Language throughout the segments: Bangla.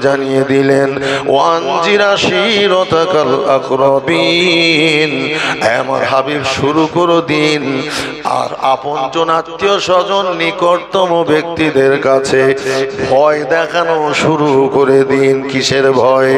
জানিয়ে দিলেন ওয়ানজিরা শিরতাকাল আকরাবিন, আমার হাবিব শুরু করে দিন আর আপনজন আত্মীয় স্বজন নিকটতম ব্যক্তিদের কাছে ভয় দেখানো শুরু করে দিন। কিসের ভয়?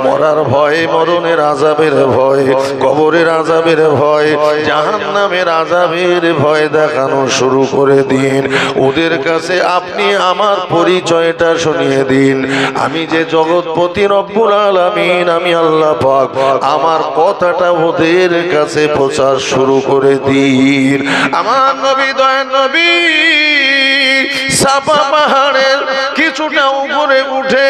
মরার ভয়, মরণের আযাবের ভয়, কবরের আযাবের ভয়, জাহান্নামের আযাবের ভয় দেখানো শুরু করে দিন। ওদের কাছে আপনি আমার পরিচয়টা শুনিয়ে দিন, আমি যে জগৎপতি রব্বুল আলামিন, আমি আল্লাহ পাক, আমার কথাটা ওদের কাছে প্রচার শুরু করে দিন। আমার নবী, দয়ার নবী সাফা পাহাড়ের কিছুটা উপরে উঠে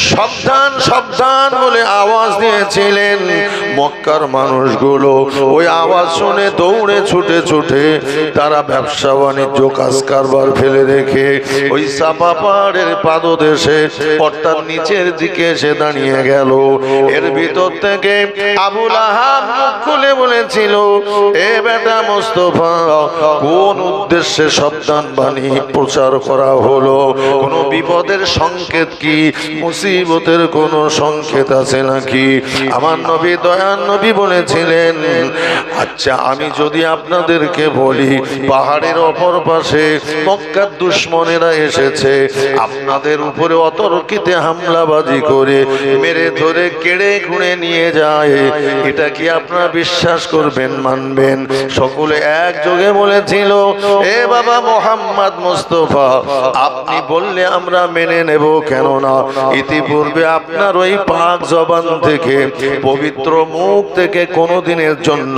সাবধান সাবধান বলে আওয়াজ দিয়েছিলেন। মক্কার মানুষগুলো ওই আওয়াজ শুনে দৌড়ে ছুটে ছুটে তারা ব্যবসা বাণিজ্য কাজ কারবার ফেলে রেখে ওই সাফা পাহাড়ের পাদদেশে অর্থাৎ নিচের দিকে এসে দাঁড়িয়ে গেল। এর ভিতর থেকে আবু লাহাব মুখ খুলে বলেছিল, এ বেটা মোস্তফা, কোন উদ্দেশ্যে সাবধান বাণী প্রচার করা হলো? কোন বিপদের সংকেত কি, মুসিবতের কোন সংকেত আছে নাকি? আমার নবী, দয়ার নবী বলেছিলেন, আচ্ছা আমি যদি আপনাদেরকে বলি পাহাড়ের অপর পাশে মক্কার দুশমনেরা এসেছে, আপনাদের উপরে অতর্কিতে হামলাবাজি করে মেরে ধরে কেড়ে ঘুরে নিয়ে যায়, এটা কি আপনারা বিশ্বাস করবেন, মানবেন? সকলে একযোগে বলেছিল, এ বাবা মোহাম্মদ মুস্তাফা, আপনি বললে আমরা মেনে নেব, কেননা ইতিপূর্বে আপনার ওই পাক জবান থেকে, পবিত্র মুখ থেকে কোনোদিনের জন্য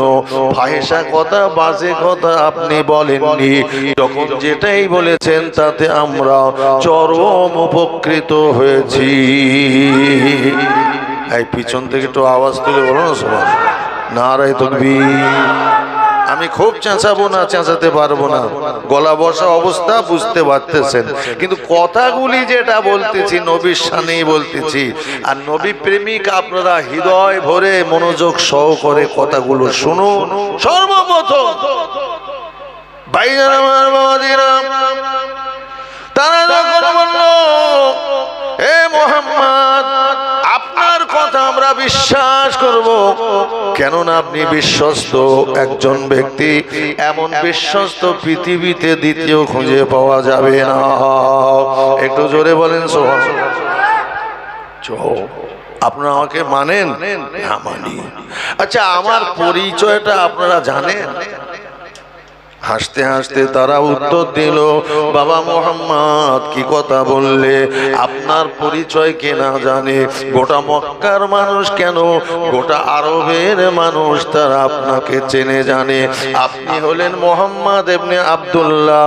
ফাহিশা কথা, বাজে কথা আপনি বলেননি। যখন যেটাই বলেছেন তাতে আমরা চরম উপকৃত হয়েছি। এই পিছন থেকে একটু আওয়াজ তুলে বলো না সবাই, নারায়ে তাকবীর। আমি খুব চেঁচাবো না, চেঁচাতে পারবো না, গলা বসা অবস্থা বুঝতে পারতেছেন, কিন্তু কথাগুলি যেটা বলতেছি নবীর শানেই বলতেছি। আর নবী প্রেমিক আপনারা হৃদয় ভরে মনোযোগ সহকারে কথাগুলো শুনুন। সর্বপ্রথম ভাইজান আমার, বাবাজিরা, তারা যখন বলল, এ মুহাম্মদ, আপনার কথা আমরা বিশ্বাস করব, কেননা আপনি বিশ্বস্ত একজন ব্যক্তি, এমন বিশ্বস্ত পৃথিবীতে দ্বিতীয় খুঁজে পাওয়া যাবে না। একটু জোরে বলেন সুবহানাল্লাহ। আপনারা আমাকে মানেন? না মানি। আচ্ছা আমার পরিচয়টা আপনারা জানেন? হাসতে হাসতে তারা উত্তর দিল, বাবা মোহাম্মদ কি কথা বললে, আপনার পরিচয় কে না জানে? গোটা মক্কার মানুষ কেন, গোটা আরবের মানুষ তারা আপনাকে চেনে জানে। আপনি হলেন মোহাম্মদ ইবনে আব্দুল্লাহ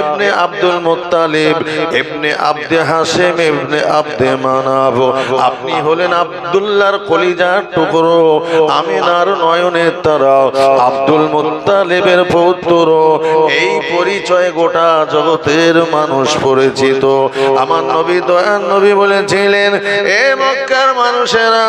ইবনে আব্দুল মুত্তালিব ইবনে আব্দে হাশেম ইবনে আব্দে মানাব। আপনি হলেন আব্দুল্লাহর কলিজার টুকরো, আমিনার নয়নের তারা, আব্দুল মুত্তালিবের পৌত্র। এই পরিচয় গোটা জগতের মানুষ পরিচিত। আমার নবী, দয়ার নবী বলেছিলেন, এ মক্কার মানুষেরা,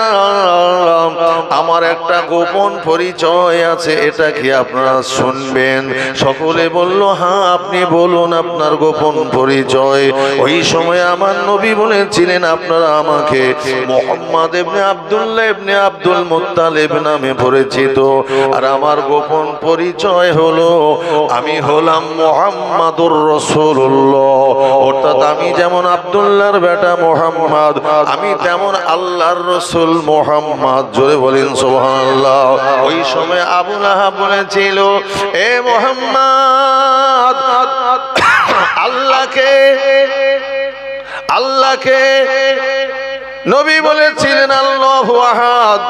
আমার একটা গোপন পরিচয় আছে, এটা কি আপনারা শুনবেন? সকলে বলল, হ্যাঁ আপনি বলুন আপনার গোপন পরিচয়। ওই সময় আমার নবী বলেছিলেন, আপনারা আমাকে মুহাম্মদ ইবনে আব্দুল্লাহ ইবনে আব্দুল মুত্তালিব নামে পরিচিত, আর আমার গোপন পরিচয় হলো আমি হলাম মুহাম্মাদুর রাসূলুল্লাহ। অর্থাৎ আমি যেমন আব্দুল্লাহর বেটা মুহাম্মদ, আমি তেমন আল্লাহর রাসূল মুহাম্মদ। জোরে বলেন সুবহানাল্লাহ। ওই সময় আবু লাহাব বলেছিল, এ মুহাম্মদ, আল্লাহকে নবী বলেছিলেন আল্লাহু আহাদ,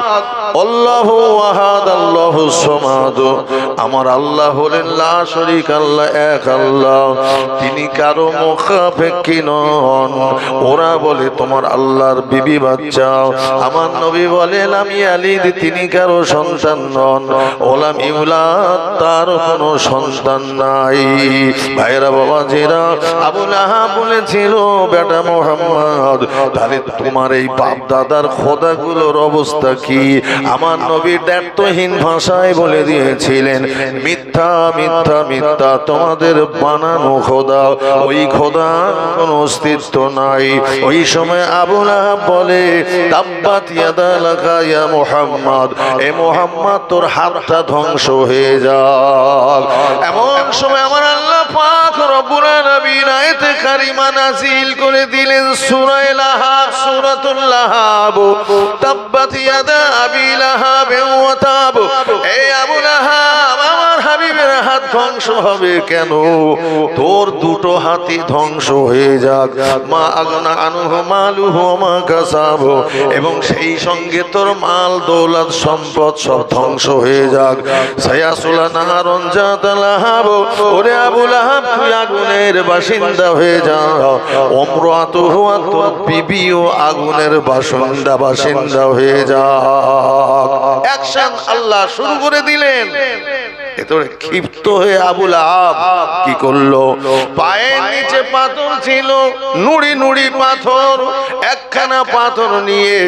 আল্লাহু আহাদ, আল্লাহুস সামাদ। আমার আল্লাহ হলেন লা শরীকা লাহ, এক আল্লাহ, তিনি কারো মুখাপেক্ষী নন। ওরা বলে তোমার আল্লাহর বিবি বাচ্চা। আমার নবী বলে লাম ইয়ালিদ, তিনি কারো সন্তান নন। ওলাম ইউলাদ, তার কোনো সন্তান নাই। ভাইরা বাবাজিরা, আবু লাহাব বলেছিল, বেটা মুহাম্মদ, তাহলে তোমার এই এই বাপ দাদার খোদাগুলোর অবস্থা কি? আমার নবী দ্ব্যর্থহীন ভাষায় বলে দিয়েছিলেন, মিথ্যা মিথ্যা মিথ্যা, তোমাদের বানানো খোদা, ওই খোদা কোনো অস্তিত্ব নাই। ওই সময় আবু লাহাব বলে, তাব্বাত ইয়াদা লাকা ইয়া মুহাম্মদ, এ মুহাম্মদ তোর হাতটা ধ্বংস হয়ে যাক। এমন সময় আমার আল্লাহ পাক রব্বুল আলামিন আয়াতে কারিমা নাযিল করে দিলেন, সূরা লাহাব, সূরাতুল লাহাব, তাব্বাত ইয়াদা আবি লাহাব ওয়া তাব। এ আবু লাহাব, আমার হাবিবের হাত ধ্বংস হবে কেন? তোর দুটো হাতই ধ্বংস হয়ে যাক। মা আগনা আনহু মালুহু মা কাসাব, এবং সেই সঙ্গে তোর মাল দৌলত সম্পদ সব ধ্বংস হয়ে যাক। সায়াসুলা নাহারন জাত লাহাব, ওরে আবু লাহাব তুই আগুনের বাসিন্দা হয়ে যা। ওমরাতুহু, তোর বিবিও আগুনের বাসিন্দা হয়ে যা। অ্যাকশন আল্লাহ শুরু করে দিলেন। এতরে ক্ষিপ্ত হয়ে আবু লাহাব কি করলো? পায়ের নিচে পাথর ছিল, নুড়ি নুড়ি পাথর, একখানা পাথর নিয়ে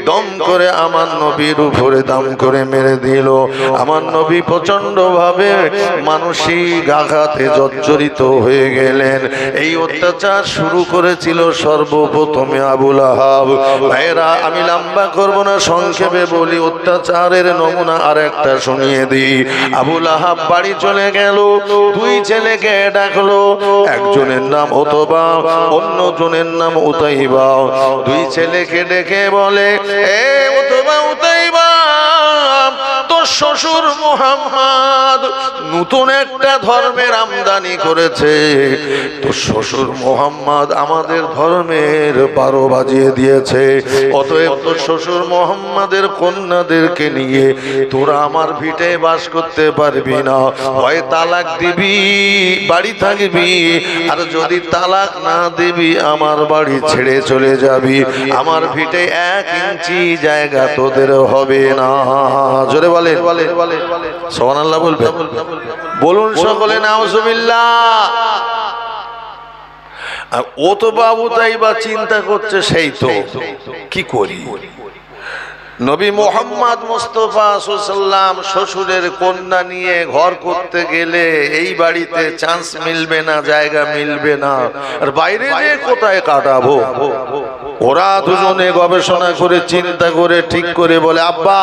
দম করে আমার নবীর উপরে দাম করে মেরে দিল। আমার নবী প্রচন্ড ভাবে মানসিক আঘাতে জর্জরিত হয়ে গেলেন। এই অত্যাচার শুরু করেছিল সর্বপ্রথমে আবু লাহাব। ভাইরা, আমি লম্বা করব না, সংক্ষেপে বলি, অত্যাচারের নমুনা আর একটা শুনিয়ে দিই। আবু লাহাব বাড়ি চলে গেল, দুই ছেলেকে ডাকলো, একজনের নাম উতবা, অন্যজনের নাম উতাইবা। দুই ছেলেকে ডেকে বলে, এ উতবা উতাইবা, তোর শ্বশুর মুহাম্মদ নতুন একটা ধর্মের আমদানি করেছে। তোর শ্বশুর মুহাম্মদ আমাদের ধর্মের 12 বাজিয়ে দিয়েছে। অতএব তোর শ্বশুর মুহাম্মাদের কন্যাদেরকে নিয়ে তোরা আমার ভিটে বাস করতে পারবি না। হয় তালাক দিবি, বাড়ি থাকবি, আর যদি তালাক না দিবি আমার বাড়ি ছেড়ে চলে যাবি। আমার ভিটে 1 ইঞ্চি জায়গা তোদের হবে না। জোরে বলেন সুবহানাল্লাহ, বলবেন, বলুন সকলে নাউজুবিল্লাহ। আর ও তো বাবু তাই বা চিন্তা করছে, সেই তো কি করি। নবী মুহাম্মদ মুস্তাফা সাল্লাল্লাহু আলাইহি শ্বশুরের কন্যা নিয়ে ঘর করতে গেলে এই বাড়িতে চান্স মিলবে না, জায়গা মিলবে না, আর বাইরে যে কোথায় কাটাবো? ওরা দুজনে গবেষণা করে চিন্তা করে ঠিক করে বলে, আব্বা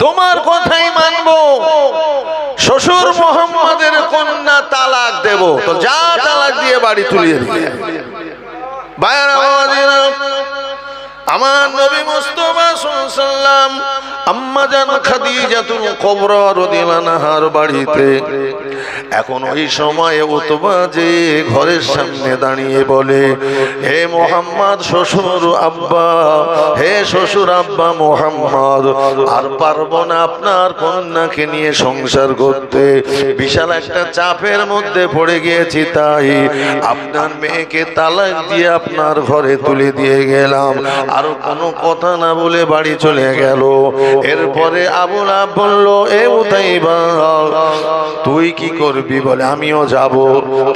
তোমার কথাই মানবো, শ্বশুর মুহাম্মদের কন্যা তালাক দেব। তো যা, তালাক দিয়ে বাড়ি তুলিয়ে দিবে। আমার নবী মুস্তাফা সাল্লাল্লাহু আলাইহি ওয়াসাল্লাম আম্মা জান খাদিজাতুল কুবরা রাদিয়াল্লাহু আনহার বাড়িতে। এখন ওই সময়ে উতবা যে ঘরের সামনে দাঁড়িয়ে বলে, হে মুহাম্মদ শ্বশুর আব্বা, হে শ্বশুর আব্বা মুহাম্মদ, আর পারবো না আপনার কন্যাকে নিয়ে সংসার করতে। বিশাল একটা চাপের মধ্যে পড়ে গিয়েছি, তাই আপনার মেয়েকে তালাক দিয়ে আপনার ঘরে তুলে দিয়ে গেলাম। আর কোনো কথা না বলে বাড়ি চলে গেল। এরপরে আবু লাহাব বলল, এ উতাইবা তুই কি করবি? বলে, আমিও যাব,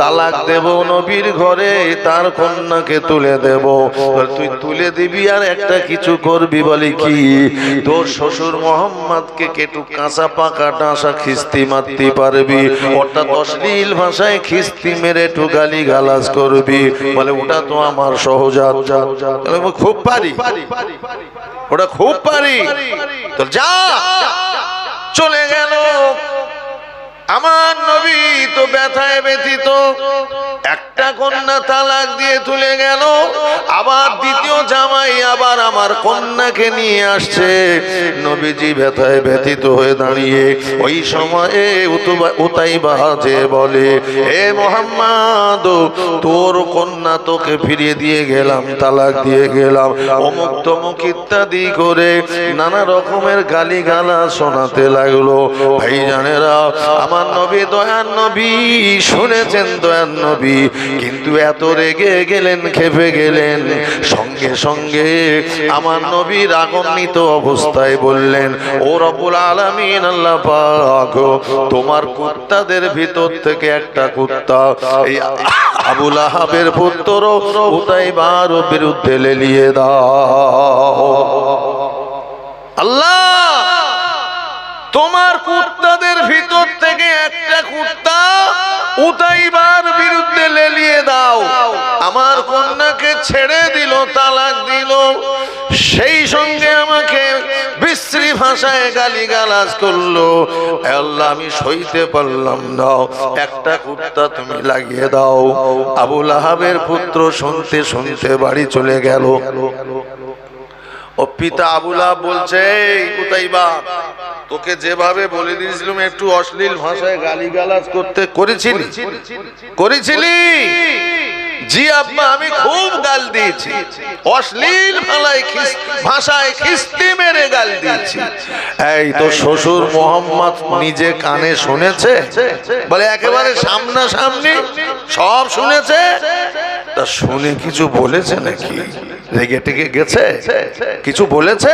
তালাক দেব নবীর ঘরে, তার কন্যাকে তুলে দেব। তুই তুলে দিবি আর একটা কিছু করবি। বলে, কি? তোর শ্বশুর মুহাম্মদকে কেটু কাঁচা পাকা ডাঁসা খিস্তি মারতে পারবি, অর্থাৎ অশ্লীল ভাষায় খিস্তি মেরে একটু গালি গালাজ করবি। বলে, ওটা তো আমার সহজাত, খুব পারি, ওটা খুব পারি। তো যা, চলে গেল। আমার নবী তো ব্যথায় ব্যথিত, একটা কন্যা তালাক দিয়ে তুলে গেল, আবার দ্বিতীয় জামাই আবার আমার কন্যাকে নিয়ে আসছে। নবীজি ব্যথায় ব্যথিত হয়ে দাঁড়িয়ে ওই সময়ে উতাইবা যে বলে, হে মুহাম্মদ, তোর কন্যা তোকে ফিরিয়ে দিয়ে গেলাম, তালাক দিয়ে গেলাম, অমুক তমুক ইত্যাদি করে নানা রকমের গালিগালা শোনাতে লাগলো। ভাইজানেরা, আমার নবী দয়ার নবী শুনেছেন, দয়ার নবী কিন্তু এত রেগে গেলেন, খেপে গেলেন। সঙ্গে সঙ্গে আমার নবী রাগান্বিত অবস্থায় বললেন, ও রব্বুল আলামিন আল্লাহ পাক, তোমার কুত্তাদের ভিতর থেকে একটা কুত্তা এই আবু লাহাবের পুত্র উতাইবার বিরুদ্ধে লেলিয়ে দাও। আল্লাহ, তোমার কুত্তাদের ভিতর থেকে একটা কুত্তা উতাইবার বিরুদ্ধে লেলিয়ে দাও। আমার কন্যাকে ছেড়ে দিল, তালাক দিল, সেই সঙ্গে আমাকে বিশ্রী ভাষায় গালিগালাজ করলো। আল্লাহ, আমি সইতে পারলাম না, একটা কুত্তা তুমি লাগিয়ে দাও। আবু লাহাবের পুত্র শুনতে শুনতে বাড়ি চলে গেল। ও পিতা আবু লাহাব বলছে, উতাইবা, তোকে যেভাবে বলে দিয়েছিলাম একটু অশ্লীল ভাষায় গালিগালাজ করতে করেছিলি? জি আব্বা, আমি খুব গাল দিয়েছি, অশ্লীল ভাষায় খিস্তি মেরে গাল দিয়েছি। এই তো শ্বশুর মোহাম্মদ নিজে কানে শুনেছে, বলে একেবারে সামনাসামনি সব শুনেছে। তা শুনে কিছু বলেছে নাকি? রেগে টেগে গেছে? কিছু বলেছে?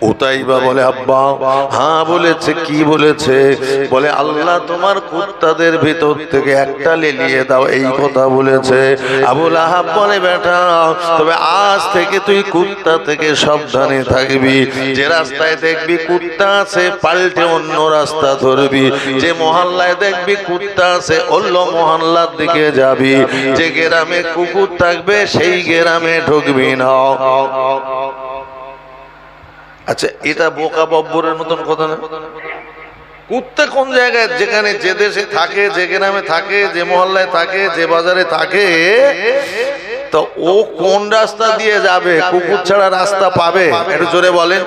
উতাইবা বলে, আব্বা হ্যাঁ বলেছে। কি বলেছে? বলে, আল্লাহ তোমার কুত্তাদের ভিতর থেকে একটা লেলিয়ে দাও, এই কথা বলেছে। আবু লাহাব বলে, বেটা, তবে আজ থেকে তুই কুত্তা থেকে সাবধানে থাকবি। যে রাস্তায় দেখবি কুত্তা আছে পাল্টে অন্য রাস্তা ধরবি। যে মহল্লায় দেখবি কুত্তা আছে অন্য মহল্লার দিকে যাবি। যে গ্রামে কুকুর থাকবে সেই গ্রামে ঢুকবি না। আচ্ছা, এটা বোকা বব্বরের মতন কথা না? কুত্তা কোন জায়গায়, যেখানে যে দেশে থাকে, যে গ্রামে থাকে, যে মহল্লায় থাকে, যে বাজারে থাকে, তো ও কোন রাস্তা দিয়ে যাবে? কুকুর ছাড়া রাস্তা পাবে? একটু জোরে বলেন।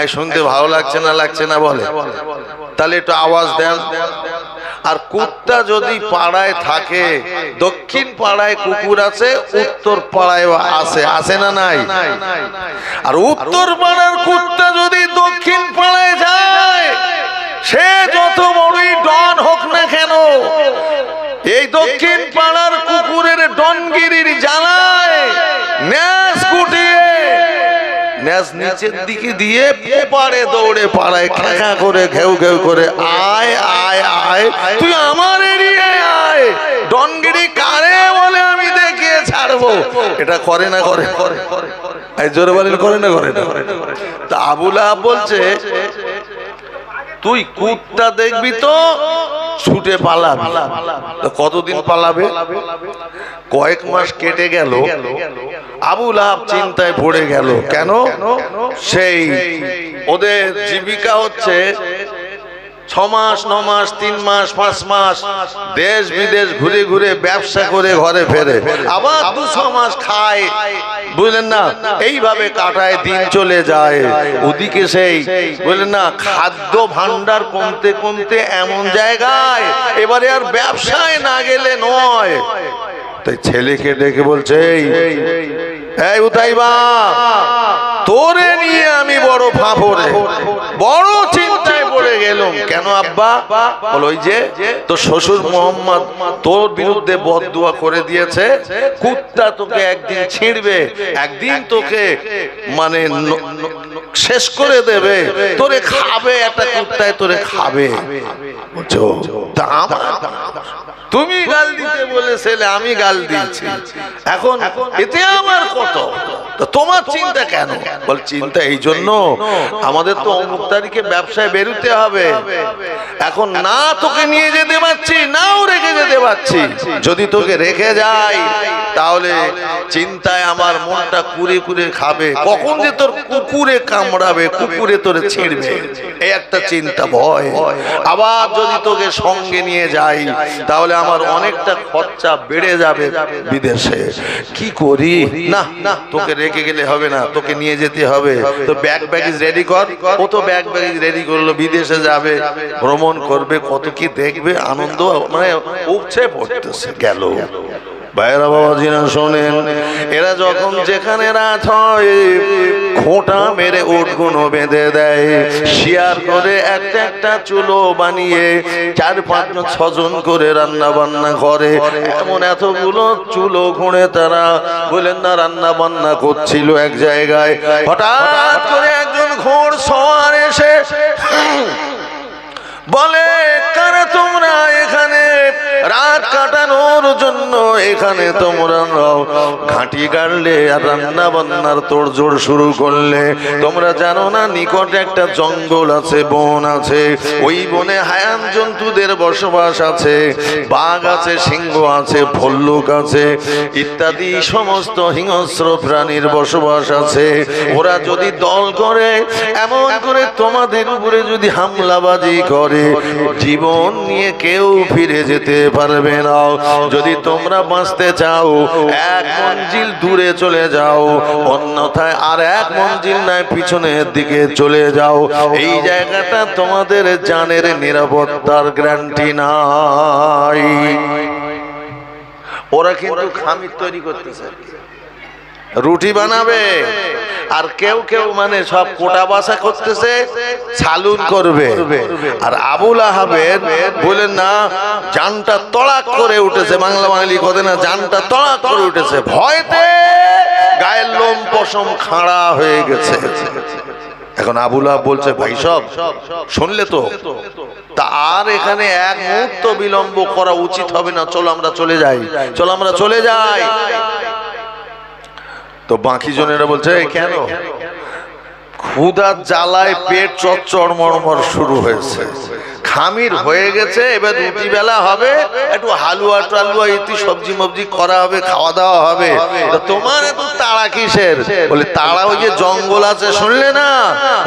এই শুনতে ভালো লাগছে না বলে? তাহলে একটু আওয়াজ দেন। আর কুত্তা যদি পাড়ায় থাকে, দক্ষিণ পাড়ায় কুকুর আছে, উত্তর পাড়ায় আছে না নাই? আর উত্তর পাড়ার কুত্তা যদি দক্ষিণ পাড়ায় যায়, সে যত বড়ই ডন হোক না কেন, এই দক্ষিণ পাড়ার কুকুরের ডনগিরির জ্বালায় ন্যাস গুটিয়ে ন্যাস নিচের দিকে দিয়ে ওপারে দৌড়ে পাড়ায় খেখা করে ঘেউ ঘেউ করে, আয় আয় আয়, তুই আমার এরিয়ায় আয়। ডনগিরি কারে বলে আমি দেখিয়ে ছাড়বো। এটা করে না? করে জোরে বলেন, করে না? তা আবু লাহাব বলছে, তুই কুত্তা দেখবি তো ছুটে পালাবি। কতদিন পালাবে? কয়েক মাস কেটে গেল। আবু লাহাব চিন্তায় পড়ে গেল। কেন? সেই ওদের জীবিকা হচ্ছে 6 মাস 9 মাস 3 মাস 5 মাস দেশ বিদেশ ঘুরে ঘুরে ব্যবসা করে ঘরে ফেরে, আবার 200 মাস খায়, বুঝলেন না? এইভাবে কাটায়, দিন চলে যায়। ওদিকে সেই বুঝলেন না, খাদ্য ভান্ডার কমতে কমতে এমন জায়গায় এবারে আর ব্যবসায় না গেলে নয়। তাই ছেলেকে ডেকে বলছে, এই উতাইবা, তোরে নিয়ে আমি বড় ফাঁপড়ে, বড় চিন্তায় পড়ে গেলাম। কেন আব্বা? বল, ওই যে তোর শ্বশুর মোহাম্মদ তোর বিরুদ্ধে বদদুয়া করে দিয়েছে, কুত্তা তোকে একদিন ছিঁড়বে, একদিন তোকে মানে শেষ করে দেবে, তোরে খাবে, একটা কুত্তায় তোরে খাবে। বুঝছো? তুমি গাল দিতে বলেছিলে, আমি গাল দিয়েছি, এখন এতে আমার কত? তোমার চিন্তা কেন? বল, চিন্তা এই জন্য, আমাদের তো অমুক তারিখে ব্যবসায় বেরোতে হবে। এখন না তোকে নিয়ে যেতে পারছি, নাও রেখে যেতে পারছি। যদি তোকে রেখে যাই তাহলে চিন্তায় আমার মনটা কুড়ে কুড়ে খাবে, কখন যে তোর কুকুরে কামড়াবে, কুকুরে তোরে ছিঁড়বে, এই একটা চিন্তা, ভয়। আবার যদি তোকে সঙ্গে নিয়ে যাই তাহলে আমার অনেকটা খরচা বেড়ে যাবে বিদেশে। কি করি? না, তোকে রেখে গেলে হবে না, তোকে নিয়ে যেতে হবে। তো ব্যাগ ব্যাগেজ রেডি কর। ও তো ব্যাগ ব্যাগেজ রেডি করলো, বিদেশে যাবে, ভ্রমণ করবে, কত কি দেখবে, আনন্দ মানে উপচে পড়তেছে। গেল ভাইরা বাবাজিরা শোনেন, এরা যখন যেখানে রাত হয় খোঁটা মেরে উটগুলো বেঁধে দেয়, শেয়ার করে একটা একটা চুলো বানিয়ে 4-5 জন 6 জন করে রান্না বান্না করে। এমন এতগুলো চুলো ঘুরে তারা বলেন না রান্না বান্না করছিল এক জায়গায়, হঠাৎ করে একজন ঘোড় সওয়ার এসে বলে, কারা তোমরা এখানে রাত কাটানোর জন্য এখানে তোমরা ঘাঁটি গাড়লে আর রান্না বান্নার তোড়জোড় শুরু করলে? তোমরা জানো না নিকটে একটা জঙ্গল আছে, বন আছে, ওই বনে হায়ান জন্তুদের বসবাস আছে, বাঘ আছে, সিংহ আছে, ভল্লুক আছে, ইত্যাদি সমস্ত হিংস্র প্রাণীর বসবাস আছে। ওরা যদি দল করে এমন করে তোমাদের উপরে যদি হামলাবাজি করে, জীবন নিয়ে কেউ ফিরে যেতে পারবে না। যদি তোমরা বাঁচতে চাও 1 মঞ্জিল দূরে চলে যাও, অন্যথায় আর 1 মঞ্জিল নয় পিছনের দিকে চলে যাও। এই জায়গাটা তোমাদের জানের নিরাপত্তার গ্যারান্টি নাই। ওরা কিন্তু খামির তৈরি করতেছে, রুটি বানাবে, আর কেউ কেউ মানে সব কোটা বাসা করতেছে, সালুন করবে। আর আবুল আহাবের বলেন না জানটা তড়াক করে উঠেছে, বাংলা বাঙালি কথা না, জানটা তড়াক করে উঠেছে, ভয়তে গায়ের লোম পশম খাড়া হয়ে গেছে। এখন আবুল আহাব বলছে, ভাই সব শুনলে তো, তা আর এখানে 1 মুহূর্ত বিলম্ব করা উচিত হবে না, চলো আমরা চলে যাই, চলো আমরা চলে যাই। তো বাকি জনেরা বলছে, কেন? ক্ষুধার জ্বালায় পেট চচ্চর মরমর শুরু হয়েছে, খামির হয়ে গেছে, এবার রুটি বেলা হবে, একটু হালুয়া টালুয়া ইত্যাদি সবজি মবজি করা হবে, খাওয়া দাওয়া হবে। তোমার এত তাড়া কিসের? বলে তাড়া ওই যে জঙ্গল আছে শুনলে না,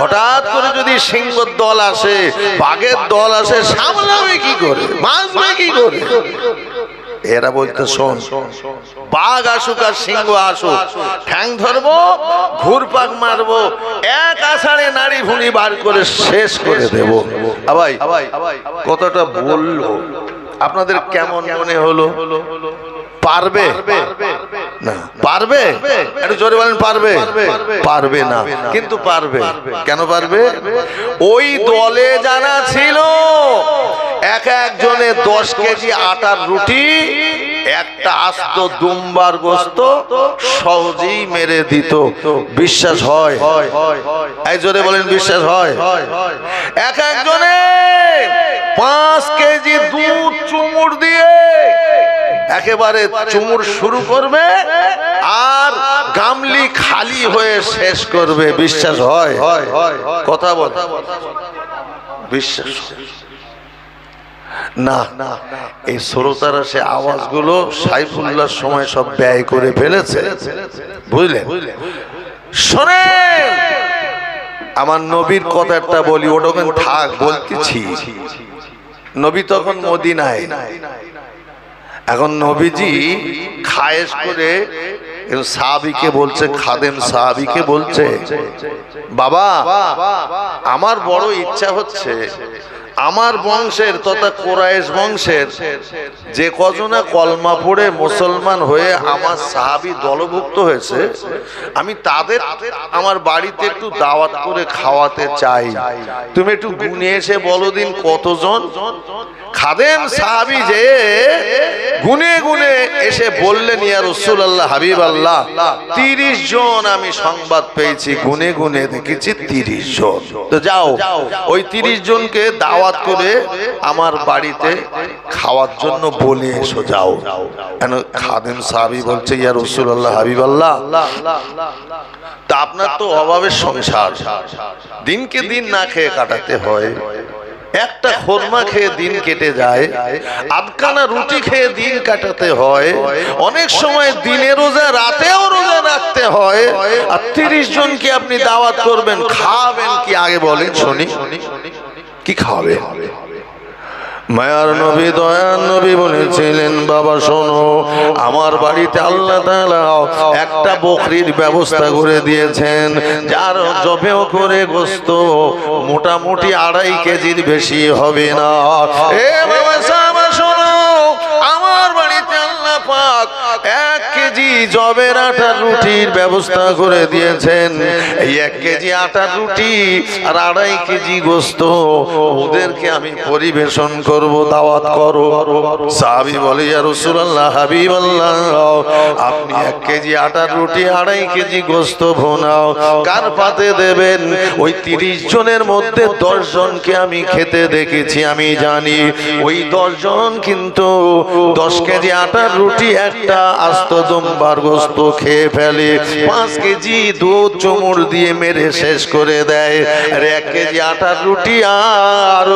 হঠাৎ করে যদি সিংহর দল আসে, বাঘের দল আসে, সামলাবে কি করে, বাঁচবে কি করে? এরা বলতে, শোন, বাঘ আসুক আর সিংহ আসুক, ঠ্যাং ধরবো, ঘুরপাক মারবো, 1 আষাঢ়ে নাড়ি ভুঁড়ি বার করে শেষ করে দেব। ভাই কথাটা বললো আপনাদের কেমন মনে হলো? পারবে না? পারবে? একটু জোরে বলেন, পারবে? পারবে না, কিন্তু পারবে। কেন পারবে? ওই দলে জানা ছিল এক একজনে 10 কেজি আটার রুটি, একটা আস্ত দুম্বার গোস্ত সহজেই মেরে দিত। বিশ্বাস হয়? এই জোরে বলেন, বিশ্বাস হয়? এক একজনে 5 কেজি দুধ চুমুর দিয়ে একেবারে চুমুর শুরু করবে আর গামলি খালি হয়ে শেষ করবে। বিশ্বাস হয়? কথা বল, বিশ্বাস না? এই শ্রোতারা সে আওয়াজগুলো সাইফুল্লাহর সময় সব ব্যয় করে ফেলেছে, বুঝলেন? শোনেন, আমার নবীর কথাটা বলি, ওটা থাক বলতেছি। নবী তখন মদিনায়, এখন নবীজি খায়েশ করে সাহাবীকে বলছে, খাদেম সাহাবীকে বলছে, বাবা আমার বড় ইচ্ছা হচ্ছে আমার বংশের তথা কুরাইশ বংশের যে কজনা কলমা পড়ে মুসলমান হয়ে আমার সাহাবী দলভুক্ত হয়েছে, আমি তাদের আমার বাড়িতে একটু দাওয়াত করে খাওয়াতে চাই। তুমি একটু গুনে এসে বলো দিন কতজন? খাদেম সাহাবী যে গুনে গুনে এসে বললেন, ইয়া রাসূলুল্লাহ, হাবিব আল্লাহ, 30 জন আমি সংবাদ পেয়েছি, গুনে গুনে দেখেছি 30 জন। তো যাও ওই 30 জনকে দাওয়াত করে আমার বাড়িতে খাওয়ার জন্য বলে এসো, যাও। কেন? খাদেম সাহাবী বলছে, ইয়া রাসূলুল্লাহ, হাবিব আল্লাহ, তা আপনার তো অভাবের সংসার, দিনকে দিন না খেয়ে কাটাতে হয়, একটা খোরমা খেয়ে দিন কেটে যায়, আধখানা রুটি খেয়ে দিন কাটাতে হয়, অনেক সময় দিনে রোজা রাতেও রোজা রাখতে হয়, আর 30 জনকে আপনি দাওয়াত করবেন, খাওয়াবেন কি আগে বলেন শুনি? কি খাওয়াবে? মায়ার নবী, দয়ার নবী বলেছিলেন, বাবা শোনো, আমার বাড়িতে আল্লাহ তাআলা একটা বকরির ব্যবস্থা করে দিয়েছেন, যার জবেও করে গোশত মোটামুটি 2.5 কেজির বেশি হবে না। এ বাবা সাহাবা শোনো, আমার বাড়িতে আল্লাহ পাক জবের আটার রুটির ব্যবস্থা করে দিয়েছেন। এই 1 কেজি আটার রুটি আর 2.5 কেজি গোস্ত ওদেরকে আমি পরিবেশন করব, দাওয়াত করো। সাহাবী বলে, ইয়া রাসূলুল্লাহ, হাবিবাল্লাহ, আপনি 1 কেজি আটার রুটি 2.5 কেজি গোস্ত ভুনাও, কার পাতে দেবেন? ওই 30 জনের মধ্যে 10 জনকে আমি খেতে দেখেছি, আমি জানি ওই 10 জন কিন্তু 10 কেজি আটার রুটি একটা আস্ত দুম্বার গোস্ত খেয়ে ফেলে, 5 কেজি দুধ চুমুর দিয়ে মেরে শেষ করে দেয়। আর 1 কেজি আটার রুটি আর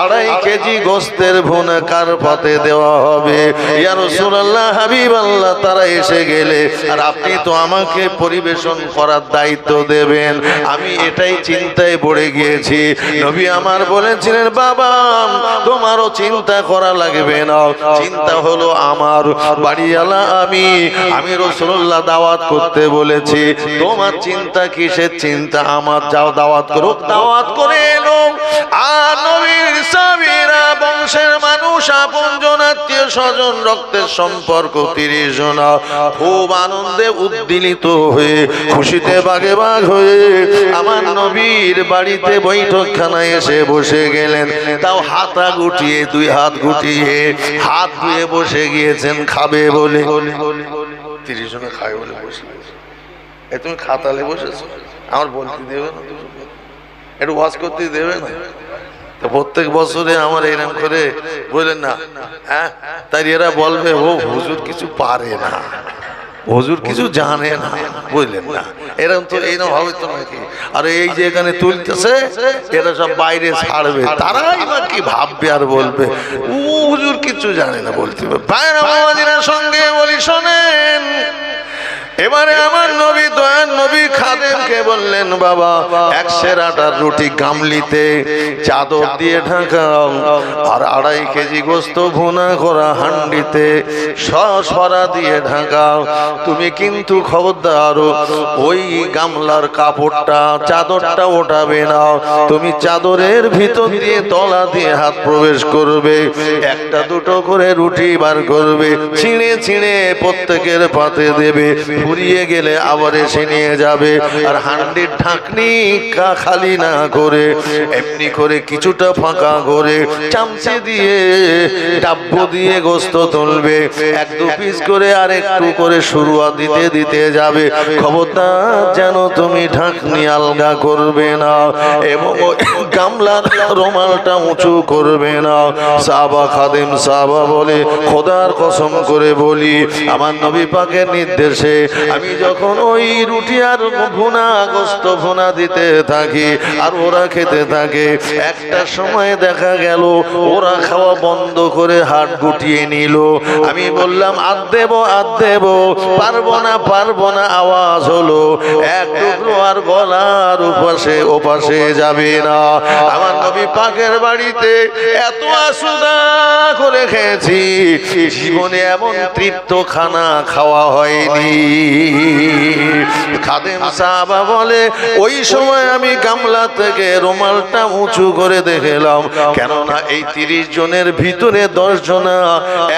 2.5 কেজি গোস্তের ভুনা কার পাতে দেওয়া হবে? ইয়া রাসূলুল্লাহ, হাবিবাল্লাহ, তারা এসে গেলে আর আপনি তো আমাকে পরিবেশন করার দায়িত্ব দেবেন। আমি এটাই চিন্তায় পড়ে গিয়েছি। নবী আমার বলেছিলেন, বাবা তোমারও চিন্তা করা লাগবে না, চিন্তা হলো আমার বাড়িওয়ালা আমি রাসূলুল্লাহ দাওয়াত করতে বলেছি, তোমার চিন্তা কিসের চিন্তা? আমার যাও দাওয়াত করো। দাওয়াত করে এলো আর নবীর সাহাবীরা, বংশের মানুষ, আপনজন, আত্মীয় স্বজন, রক্তের সম্পর্ক 30 জন খুব আনন্দে উদ্দীলিত হয়ে খুশিতে বাগে বাগ হয়ে আমার নবীর বাড়িতে বৈঠকখানায় এসে বসে গেলেন। তাও হাতা গুটিয়ে, 2 হাত গুটিয়ে হাত ধুয়ে বসে গিয়েছেন খাবে বলে। 30 জনে খায় বলে বসে। তুমি খাতালে বসেছো, আমার বলতে দেবে না? একটু ওয়াজ করতে দেবে না? তো প্রত্যেক বছরে আমার এরকম করে বললেন না, হ্যাঁ, তাই এরা বলবে ও হুজুর কিছু পারে না, হুজুর কিছু জানে না, বুঝলেন না? এরকম তো এইরকম হবে তো নাকি? আর এই যে এখানে তুলতেছে এরা সব বাইরে ছাড়বে, তারাই বা কি ভাববে আর বলবে ও হুজুর কিছু জানে না বলতে। বাইরে বাবাজিরা সঙ্গে বলি, শোনেন, এবারে আমার নবী, দয়ার নবী খাদেমকে বললেন, বাবা 1 সের আটার রুটি গামলিতে চাদর দিয়ে ঢাকাও আর 2.5 কেজি গোস্ত ভুনা করা হান্ডিতে সরা দিয়ে ঢাকাও। তুমি কিন্তু খবরদার ওই গামলার কাপড়টা, চাদরটা ওঠাবে না, তুমি চাদরের ভিতর দিয়ে তলা দিয়ে হাত প্রবেশ করবে, 1-2 করে রুটি বার করবে, ছিঁড়ে ছিঁড়ে প্রত্যেকের পাতে দেবে, ফুরিয়ে গেলে আবার এসে নিয়ে যাবে। আর হান্ডির ঢাকনি খালি না করে এমনি করে কিছুটা ফাঁকা করে চামচে দিয়ে, ডাব্বু দিয়ে গোস্ত তুলবে, 1-2 পিস করে আর একটু করে শুরুয়া দিতে দিতে যাবে। খবরদার যেন তুমি ঢাকনি আলগা করবে না এবং গামলার রুমালটা উঁচু করবে না। সাহাবা খাদেম সাহাবা বলে, খোদার কসম করে বলি, আমার নবী পাকের নির্দেশে আমি যখন ওই রুটি আর ভুনা গোস্ত ভুনা দিতে থাকি আর ওরা খেতে থাকে, একটা সময় দেখা গেল ওরা খাওয়া বন্ধ করে হাত গুটিয়ে নিল। আমি বললাম আদ দেব, পারবো না, আওয়াজ হলো, 1 টুকরো আর গলার ওপাশে যাবে না। আমার নবী পাকের বাড়িতে এত আসুদা করে খেয়েছি, জীবনে এমন তৃপ্ত খানা খাওয়া হয়নি। খাদেম সাহাবা বলে, ওই সময় আমি গামলা থেকে রুমালটা উঁচু করে দেখলাম, কেননা এই 30 জনের ভিতরে 10 জনা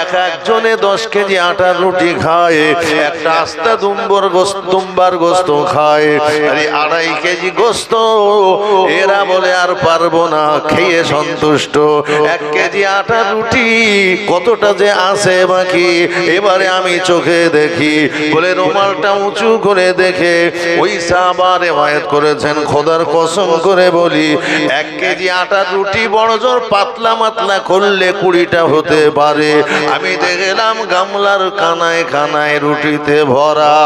এক জনে 10 কেজি আটার রুটি খায়, একটা আস্তা দুম্বার গোস্ত খায়, আর 2.5 কেজি গোস্ত এরা বলে আর পারবো না, খেয়ে সন্তুষ্ট। 1 কেজি আটার রুটি কতটা যে আছে বাকি এবারে আমি চোখে দেখি বলে রুমালটা উঁচু করে দেখে ওই সাহাবা রিওয়ায়াত করেছেন, খোদার কসম করে বলি 1 কেজি আটার রুটি বড় জোর পাতলা মাতলা করলে 20টা হতে পারে। আমি দেখলাম গামলার কানায় কানায় রুটিতে ভরা।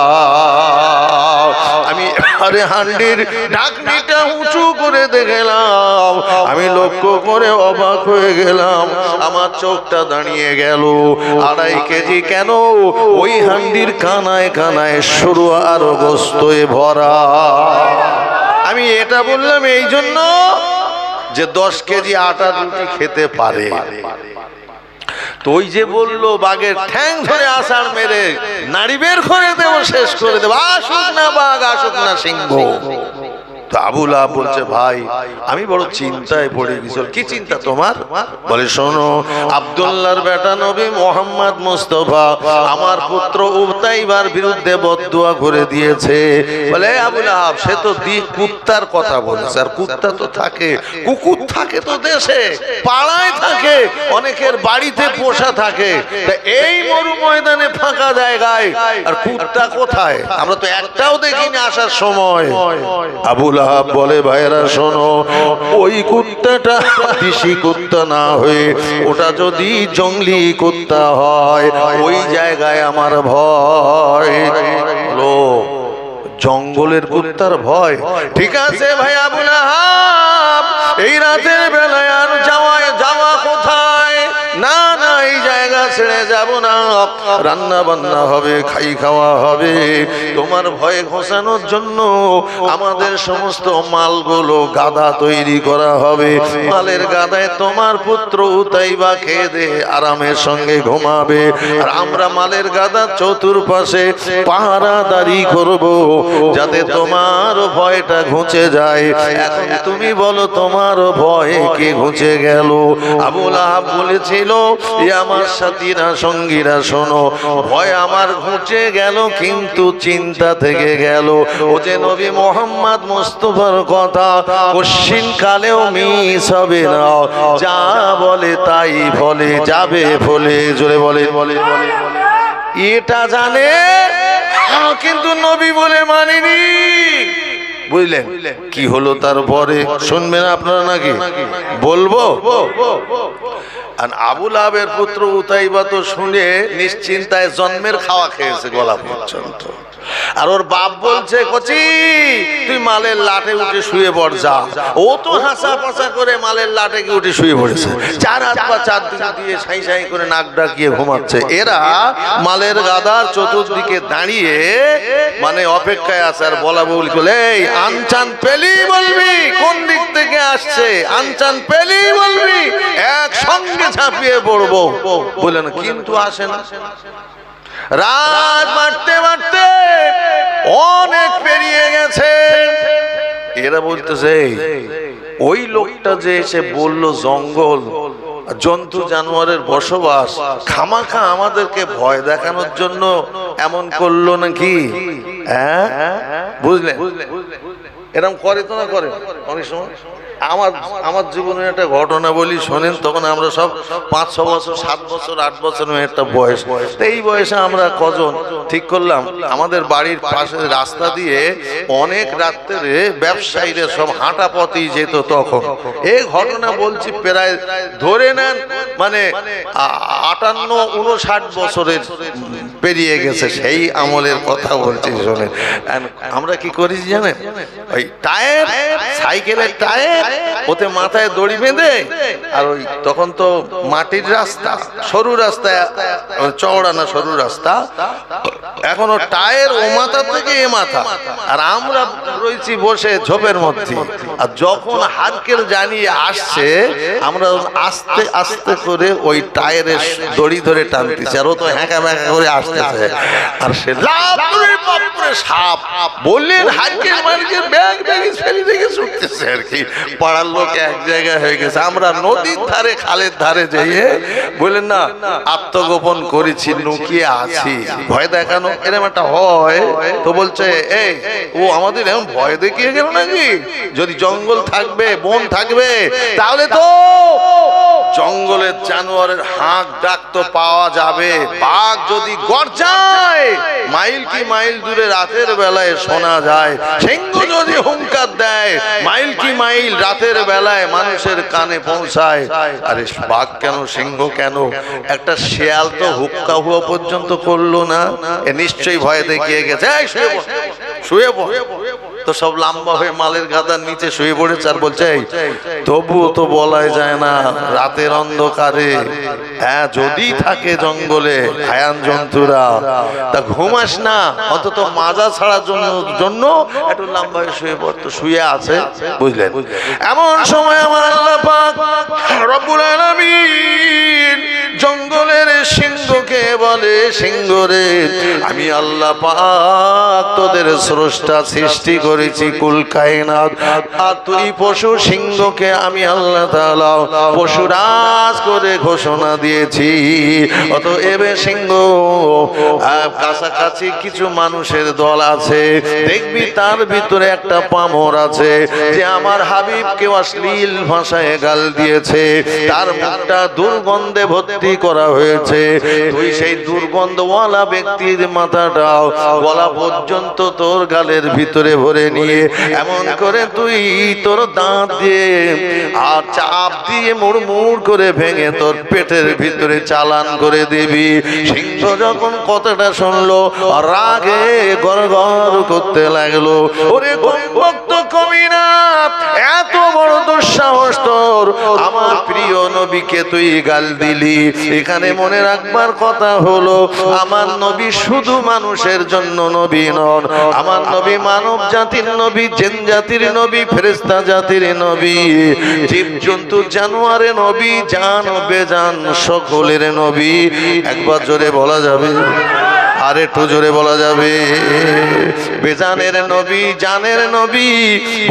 আমি আরে হান্ডির ঢাকনিটা উঁচু করে দেখলাম, আমি লক্ষ্য করে অবাক হয়ে গেলাম, আমার চোখটা দাঁড়িয়ে গেল। 2.5 কেজি কেন, ওই হান্ডির কানায় কানায় সরু আর গোস্তয়ে ভরা। আমি এটা বললাম এই জন্য যে 10 কেজি আটার রুটি খেতে পারে। তো ওই যে বললো বাঘের ঠ্যাং ধরে আষাঢ় মেরে নাড়ি বের করে দেবো, শেষ করে দেবো, আসুক না বাঘ আসুক না সিংহ, তো আবু লাহাব বলছে, ভাই আমি বড় চিন্তায় পড়ে গেছি। কি চিন্তা তোমার? বলে, শোনো, আব্দুল্লাহর বেটা নবী মোহাম্মদ মুস্তাফা আমার পুত্র উতাইবার বিরুদ্ধে বদদুয়া করে দিয়েছে। বলে, আবু লাহাব সে তো কুত্তার কথা বলেছে, আর কুত্তা তো থাকে, কুকুর থাকে তো দেশে, পাড়ায় থাকে, অনেকের বাড়িতে পোষা থাকে, তা এই মরু ময়দানে ফাঁকা জায়গায় আর কুত্তা কোথায়? আমরা তো একটাও দেখিনি আসার সময়। আবু লাহাব বলে, ভাইরা শোনো, ওই কুত্তাটা দেশি কুত্তা না হয়ে ওটা যদি জঙ্গলি কুত্তা হয়, ওই জায়গায় আমার ভয়। জঙ্গলের কুত্তার ভয়? ঠিক আছে ভাই আবু লাহাব, এই রাতের বেলায় আর যাওয়া কোথায়? না না, এই জায়গা ছেড়ে যাব না, রান্না বান্না হবে, খাই খাওয়া হবে। তোমার ভয়ে ঘোষানোর জন্য আমাদের সমস্ত মালগুলো গাদা তৈরি করা হবে, মালের গাদায় তোমার পুত্র উতাইবা খেয়ে দে আরামের সঙ্গে ঘুমাবে, আর আমরা মালের গাদা চতুর্পাশে পাহারাদারি করব, যাতে তোমার ভয়টা ঘুচে যায়। এখন তুমি বলো, তোমার ভয় কে ঘুচে গেল? আবু লাহাব বলেছিল, আমার সাথীরা, সঙ্গীরা, শোনো, ভয় আমার ঘুচে গেল, কিন্তু চিন্তা থেকে গেল। ও যে নবী মোহাম্মদ মুস্তাফার কথা কশিন কালেও মিস হবে না, যা বলে তাই ফলে, যাবে ফলে। জোরে বলে, এটা জানে কিন্তু নবী বলে মানেনি। বুঝলেন কি হলো তারপরে? শুনবেন আপনারা নাকি বলবো? আবু লাহাবের পুত্র উতাইবা তো শুনে নিশ্চিন্তায় জন্মের খাওয়া খেয়েছে গলা পর্যন্ত। আর ওর বাপ বলছে, কচি তুই মালের লাটে উঠে শুয়ে পড় যা। ও তো হাসা পাসা করে মালের লাটে গিয়ে উঠে শুয়ে পড়েছে, চার হাত পা চার দিকে দিয়ে সাই সাই করে নাক ডাকিয়ে ঘুমাচ্ছে। এরা মালের গাদার চতুর্দিকে দাঁড়িয়ে মানে অপেক্ষায় আছে। আর বলা বলি বলে, এই আনচান পেলি বলবি কোন দিক থেকে আসছে, আনচান পেলি বলবি, একসঙ্গে ঝাঁপিয়ে পড়বো। বললেন কিন্তু আসে না। রাত বাড়তে বাড়তে অনেক পেরিয়ে গেছে। এরা বলতেছে, ওই লোকটা যে এসে বলল জঙ্গল, জন্তু জানোয়ারের বসবাস, খামাখা আমাদেরকে ভয় দেখানোর জন্য এমন করলো নাকি? হ্যাঁ, বুঝলেন? এরকম করে তো না করে অনেক সময়। আমার জীবনের একটা ঘটনা বলি শোনেন। তখন আমরা সব 5-6 বছর, 7 বছর, 8 বছর একটা বয়স। এই বয়সে আমরা কজন ঠিক করলাম, আমাদের বাড়ির পাশে রাস্তা দিয়ে অনেক রাত্রে ব্যবসায়ীরা সব হাঁটা পথেই যেত। তখন এই ঘটনা বলছি প্রায় ধরে নেন মানে 58-59 বছরের পেরিয়ে গেছে, সেই আমলের কথা বলছি শোনেন। আমরা কি করেছি জানেন? ওই টায়ার, সাইকেলের টায়ার, ওতে মাথায় দড়ি বেঁধে, আর ওই তখন তো মাটির রাস্তা, সরু রাস্তা, চওড়া না সরু রাস্তা, এখনো টায়ার ও মাথা থেকে এ মাথা, আর আমরা রয়েছি বসে ঝোপের মধ্যে। আর যখন হারকেল জানিয়ে আসছে, আমরা আস্তে আস্তে করে ওই টায়ারের দড়ি ধরে টানতেছি, আর ও তো হ্যাঁকা ব্যাঁকা করে আসতেছে। আর সে লাভ করে বাপরে সাপ বললেন, হারকেল মারকেল ব্যাগ ব্যাগ ফেলে রেখে ছুটতেছে আর কি। পাড়ার লোক এক জায়গায় হয়ে গেছে। আমরা নদীর ধারে, খালের ধারে যেয়ে বললেন না আত্মগোপন করেছি, লুকিয়ে আছি, ভয় দেখানো এরকম একটা হয়। তো বলছে, এই ও আমাদের এমন ভয় দেখিয়ে গেল নাকি? যদি জঙ্গল থাকবে, বন থাকবে, তাহলে তো জঙ্গলের জানোয়ারের হাঁক ডাক তো পাওয়া যাবে। বাঘ যদি গর্জায় মাইল কি মাইল দূরে রাতের বেলায় শোনা যায়। সিংহ যদি হুঙ্কার দেয় মাইল কি মাইল রাতের বেলায় মানুষের কানে পৌঁছায়। আরে বাঘ কেন, সিংহ কেন, একটা শেয়াল তো হুক্কা হুয়া পর্যন্ত করলো না, এ নিশ্চয়ই ভয় দেখিয়ে গেছে। শুয়ে পড়। তো সব লম্বা হয়ে মালের গাদার নিচে শুয়ে পড়েছে। আর বলছে, তবুও তো বলাই যায় না, রাতের অন্ধকারে হ্যাঁ যদি থাকে জঙ্গলে হায়ান জন্তুরা, তা ঘুমাস না, অন্তত মাজা ছাড়ার জন্য একটু লম্বা হয়ে শুয়ে পড়তো। শুয়ে আছে, বুঝলেন? এমন সময় আমার আল্লাহ পাক রব্বুল আলামিন জঙ্গলের সিংহকে বলে, সিংহ রে, আমি আল্লাহ পাক তোদের স্রষ্টা, সৃষ্টি করেছি কুল কায়নাত, আর তুই পশু সিংহকে আমি আল্লাহ তাআলা পশুরাজ করে ঘোষণা দিয়েছি। অতএব সিংহ, কাছাকাছি কিছু মানুষের দল আছে, দেখবি তার ভিতরে একটা পামর আছে যে আমার হাবিবকে অশ্লীল ভাষায় গাল দিয়েছে, তার মুখটা দুর্গন্ধে ভর্তি করা হয়েছে। তুই সেই দুর্গন্ধওয়ালা ব্যক্তির মাথাটা গলা পর্যন্ত তোর গালের ভিতরে ভরে নিয়ে এমন করে তুই তোর দাঁত দিয়ে আর চাপ দিয়ে মুড়মুড় করে ভেঙে তোর পেটের ভিতরে চালান করে দিবি। সিংহ যখন কথাটা শুনলো রাগে গড়গড় করতে লাগলো, ওরে ভক্ত কবিরা, এত বড় দুঃসাহস তোর, আমার প্রিয় নবীকে তুই গাল দিলি। এখানে মনে রাখবার কথা হলো, আমার নবী শুধু মানুষের জন্য নবী নন, আমার নবী মানব জাতির নবী, জিন জাতির নবী, ফেরেশতা জাতির নবী, জীবজন্তু জানোয়ারের নবী, জান ও বেজান সকলের নবী। একবার জোরে বলা যাবে, আর একটু জোরে বলা যাবে। বেজানের নবী, জানের নবী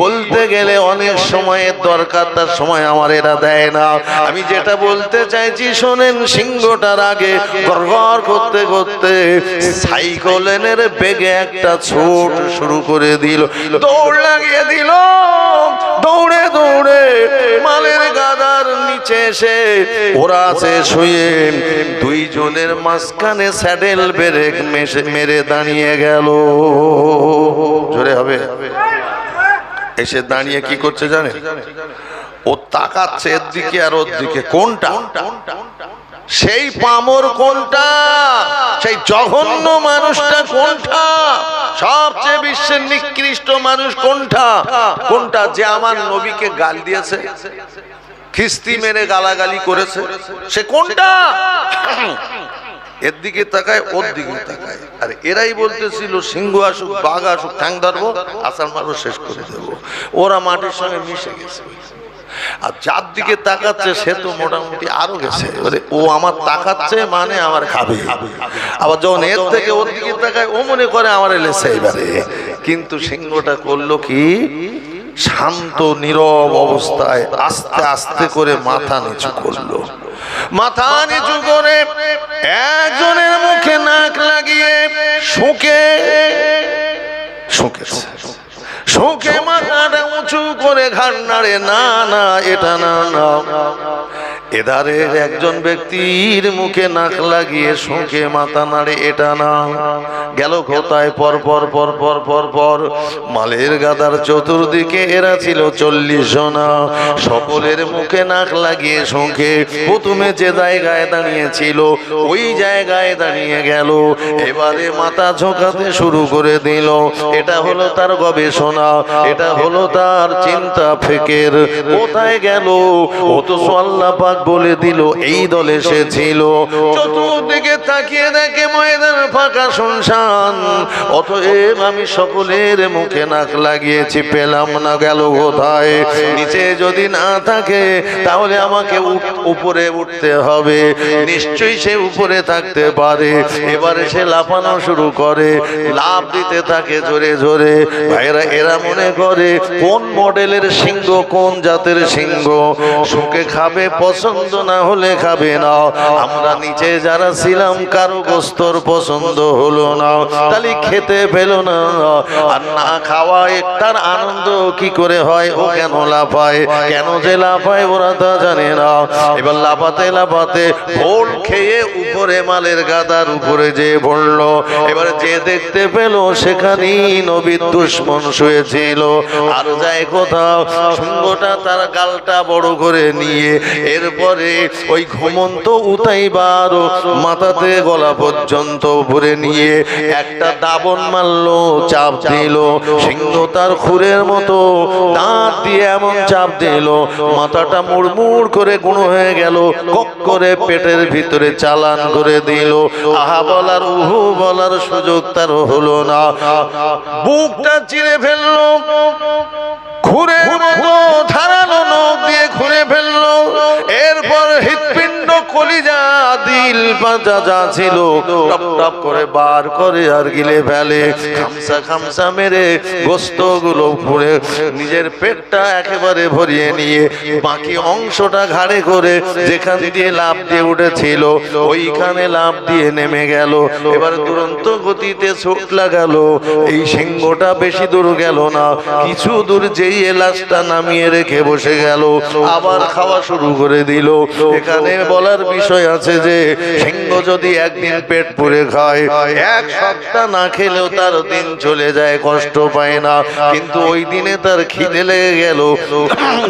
বলতে গেলে অনেক সময়ের দরকার, তার সময় আমার এরা দেয় না। আমি যেটা বলতে চাইছি শোনেন, সিংহটার আগে গড়গড় করতে করতে সাইকেলের বেগে একটা ছোট শুরু করে দিল, দৌড় লাগিয়ে দিল। দৌড়ে দৌড়ে মালের গাদার নিচে এসে ওরা আছে শুয়ে, দুইজনের মাঝখানে স্যাডেল ব্রেক মেরে দাঁড়িয়ে গেল। জোরে হবে। এসে দাঁড়িয়ে কি করছে জানে? ও তাকাচ্ছে এর দিকে আর ওর দিকে। কোনটা? সেই পামর কোনটা? সেই জঘন্য মানুষটা কোনটা? সবচেয়ে বিশ্বের নিকৃষ্ট মানুষ কোনটা? কোনটা যে আমার নবীকে গাল দিয়েছে, খিস্তি মেরে গালাগালি করেছে, সে কোনটা? এর দিকে তাকায়, ওর দিকে তাকায়। আর এরাই বলতেছিল সিংহ আসুক, বাঘ আসুক, ঠ্যাং ধরবো, আসার মারো, শেষ করে দেবো। ওরা মাটির সঙ্গে মিশে গেছে। আর যার দিকে তাকাচ্ছে সে তো মোটামুটি আরো গেছে, ও আমার তাকাচ্ছে মানে আমার খাবে। আবার যখন এর থেকে ওর দিকে তাকায়, ও মনে করে আমার এলেছে এবারে। কিন্তু সিংহটা করলো কি, শান্ত নীরব অবস্থায় আস্তে আস্তে করে মাথা নিচু করলো। মাথা নিচু করে একজনের মুখে নাক লাগিয়ে শুকে শোকে মাথাটা উঁচু করে ঘাড় নাড়ে, না না এটা না না। এধারের একজন ব্যক্তির মুখে নাক লাগিয়ে শোকে মাথা নাড়ে, এটা না। গেল কোথায়? পর পর পর পর পর পর মালের গাদার চতুর্দিকে এরা ছিল 40 জনা, সকলের মুখে নাক লাগিয়ে শোকে প্রথমে যে জায়গায় দাঁড়িয়েছিল ওই জায়গায় দাঁড়িয়ে গেল। এবারে মাথা ঝোঁকাতে শুরু করে দিল। এটা হলো তার গবেষণা, এটা হলো তার চিন্তা ফিকির। কোথায় গেল? অথচ আল্লাহ পাক বলে দিল এই দলে সে ছিল। চতুর্দিকে তাকিয়ে দেখে ময়দান ফাঁকা শুনশান। অতএব আমি সকলের মুখে নাক লাগিয়েছি, পেলাম না, গেল কোথায়? নিচে যদি না থাকে তাহলে আমাকে উপরে উঠতে হবে, নিশ্চয়ই সে উপরে থাকতে পারে। এবারে সে লাফানো শুরু করে, লাফ দিতে থাকে জোরে জোরে। ভাইরা, এরা মনে করে কোন মডেলের সিংহ, কোন জাতের সিংহ, শুকে খাবে, পছন্দ না হলে খাবে না। আমরা নিচে যারা ছিলাম কারো গোস্তর পছন্দ হলো না, তাহলে খেতে পেল না। আর না খাওয়া একটার আনন্দ কি করে হয়? ও কেন লাফায়, কেন যে লাফায় ওরা তা জানে না। এবার লাফাতে লাফাতে ভোল খেয়ে উপরে মালের গাদার উপরে যে পড়লো। এবারে যে দেখতে পেল সেখানেই নবীর দুশমন শুয়েছিল। আর যায় কোথাও, সিংহটা তার গালটা বড় করে নিয়ে এরপরে ওই ঘুমন্ত উতাইবার মাথাতে গলা পর্যন্ত ভরে নিয়ে একটা দাবন মারলো, চাপ দিল। সিংহ তার খুরের মতো দাঁত দিয়ে এমন চাপ দিল, মাথাটা মুড়মুড় করে গুঁড়ো হয়ে গেল, কক করে পেটের ভিতরে চালান করে দিল। আহা বলার উহু বলার সুযোগ তার হলো না। বুকটা চিরে ফেললো, খুরের মতো ধারালো নখ দিয়ে খুঁড়ে ফেললো। এরপর হৃৎপিণ্ড কলিজা পাতা যা ছিল টপ টপ করে বার করে আর গিলে ফেলে, খামসা খামসা মেরে গোস্তগুলো পুড়ে নিজের পেটটা একেবারে ভরিয়ে নিয়ে বাকি অংশটা ঘাড়ে করে যেখান দিয়ে লাফ দিয়ে উঠেছিল ওইখানে লাফ দিয়ে নেমে গেল। এবার দুরন্ত গতিতে চোট লাগালো। এই সিংহটা বেশি দূর গেল না, কিছু দূর যেই এলাচটা নামিয়ে রেখে বসে গেল, আবার খাওয়া শুরু করে দিল। এখানে বলার বিষয় আছে যে সিংহ যদি একদিন পেট পুড়ে খায়, এক সপ্তাহ না খেলেও তার দিন চলে যায়, কষ্ট পায় না। কিন্তু ওই দিনে তার খিদে লেগে গেল,